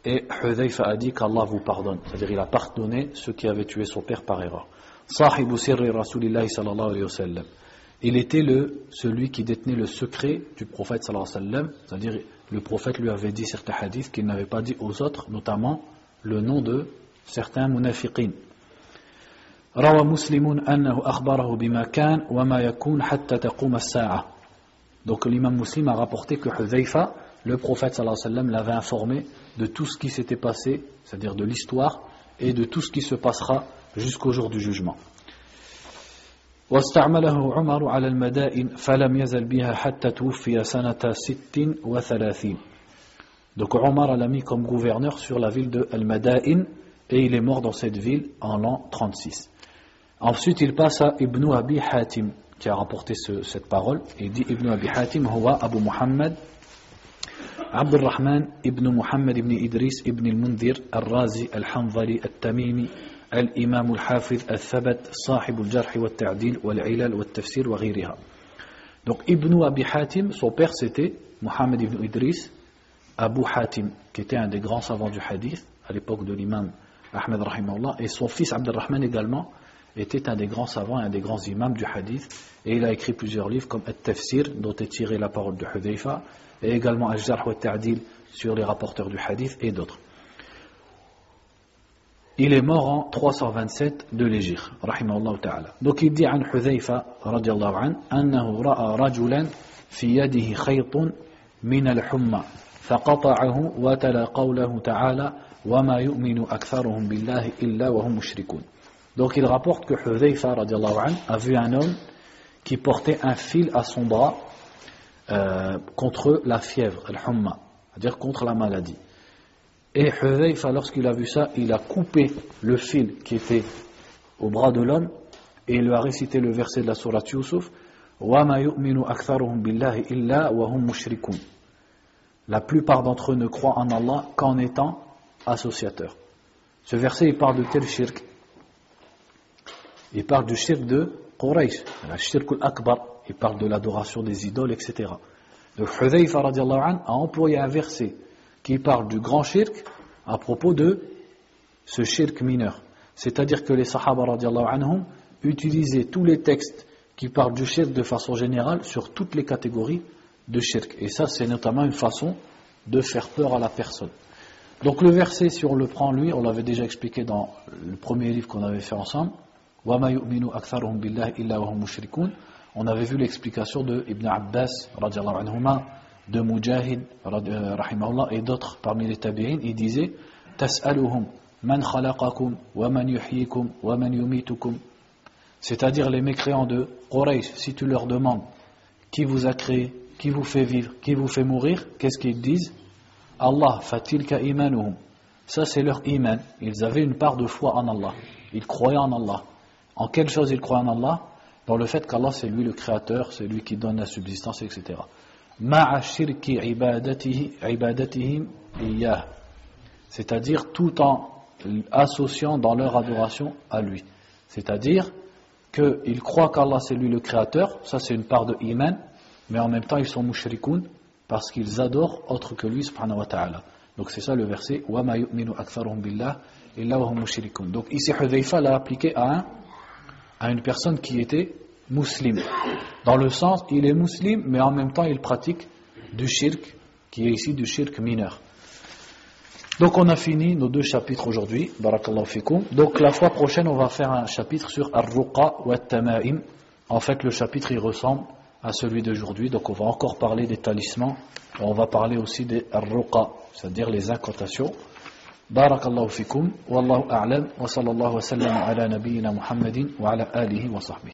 Et Hudhayfa a dit qu'Allah vous pardonne, c'est-à-dire il a pardonné ceux qui avaient tué son père par erreur. Sahibu sirri Rasulillahi sallallahu alayhi wa sallam. Il était celui qui détenait le secret du prophète sallallahu alayhi wa sallam, c'est-à-dire le prophète lui avait dit certains hadiths qu'il n'avait pas dit aux autres, notamment le nom de certains munafiqin. Rawa muslimun annahu akhbarahu bima kan wa ma yakun hatta taqum as-sa'a. Donc l'imam Muslim a rapporté que Hudhayfa, le prophète sallallahu alayhi wa sallam, l'avait informé de tout ce qui s'était passé, c'est-à-dire de l'histoire, et de tout ce qui se passera jusqu'au jour du jugement. واستعمله عمر على المدائن فلم يزل بها حتى توفي سنة 36. Donc Omar l'a mis comme gouverneur sur la ville de Al-Madain et il est mort dans cette ville en l'an 36. Ensuite, il passe à Ibn Abi Hatim, qui a rapporté cette parole. Il dit Ibn Abi Hatim, huwa Abu Muhammad, عبد الرحمن ابن محمد ابن إدريس ابن المنذر الرازي الحنظلي التميمي الإمام الحافظ الثبت صاحب الجرح والتعديل والعلل والتفسير وغيرها. Donc Ibn Abi Hatim, son père c'était Muhammad ibn Idris, Abu Hatim, qui était un des grands savants du hadith à l'époque de l'imam Ahmed rahimahullah, et son fils Abd al-Rahman également était un des grands savants et un des grands imams du hadith, et il a écrit plusieurs livres comme At-Tafsir, dont est tirée la parole de Hudayfa, et également Al-Jarh wa Ta'dil sur les rapporteurs du hadith et d'autres. Il est mort en 327 de l'Hégire, rahimahullah ta'ala. Donc il dit an Hudayfa radiyallahu an annahu ra'a rajulan fi yadihi khaytun min al-humma faqata'ahu wa tala qawlahu ta'ala wa ma yu'minu aktharuhum billahi illa wa hum mushrikun. Donc il rapporte que Hudayfa radiyallahu an a vu un homme qui portait un fil à son bras contre la fièvre, al-humma, c'est-à-dire contre la maladie. Et Hudayfa, lorsqu'il a vu ça, il a coupé le fil qui était au bras de l'homme et il lui a récité le verset de la sourate Yusuf wa ma yu'minu aktharuhum billahi illa wa hum mushrikun. La plupart d'entre eux ne croient en Allah qu'en étant associateurs. Ce verset, il parle de quel shirk? Il parle du shirk de Quraysh, le shirk al-akbar. Il parle de l'adoration des idoles, etc. Donc Hudayfa radiallahu anhu a employé un verset qui parle du grand shirk à propos de ce shirk mineur. C'est-à-dire que les sahaba radiallahu anhum utilisaient tous les textes qui parlent du shirk de façon générale sur toutes les catégories de shirk. Et ça, c'est notamment une façon de faire peur à la personne. Donc le verset, si on le prend lui, on l'avait déjà expliqué dans le premier livre qu'on avait fait ensemble, wa ma yu'minu aktharuhum billahi illa wa hum mushrikun. On avait vu l'explication de Ibn Abbas radiallahu anhuma, de Mujahid rahimahullah et d'autres parmi les tabi'in. Il disait tas'aluhum man khalaqakum wa man yuhyikum wa man yumitukum, c'est-à-dire les mécréants de Quraysh. Si tu leur demandes qui vous a créé, qui vous fait vivre, qui vous fait mourir, qu'est-ce qu'ils disent? Allah, fatilka imanuhum. Ça c'est leur iman. Ils avaient une part de foi en Allah, ils croyaient en Allah. En quelle chose ils croyaient en Allah? Dans le fait qu'Allah c'est lui le créateur, c'est lui qui donne la subsistance, etc. Ma'a shirki ibadatihim iyah, c'est-à-dire tout en associant dans leur adoration à lui. C'est-à-dire qu'ils croient qu'Allah c'est lui le créateur, ça c'est une part de iman, mais en même temps ils sont mushrikoun parce qu'ils adorent autre que lui subhanahu wa ta'ala. Donc c'est ça le verset wa ma yu'minu aktharuhum billah illa wa hum mushrikoun. Donc ici Hudayfa l'a appliqué à une personne qui était musulmane. Dans le sens, il est musulman, mais en même temps, il pratique du shirk, qui est ici du shirk mineur. Donc, on a fini nos 2 chapitres aujourd'hui. Barakallahu fikum. Donc, la fois prochaine, on va faire un chapitre sur Ar-Ruqa wa At-Tama'im. En fait, le chapitre, il ressemble à celui d'aujourd'hui. Donc, on va encore parler des talismans. Et on va parler aussi des Ar-Ruqa, c'est-à-dire les incantations. بارك الله فيكم والله أعلم وصلى الله وسلم على نبينا محمد وعلى آله وصحبه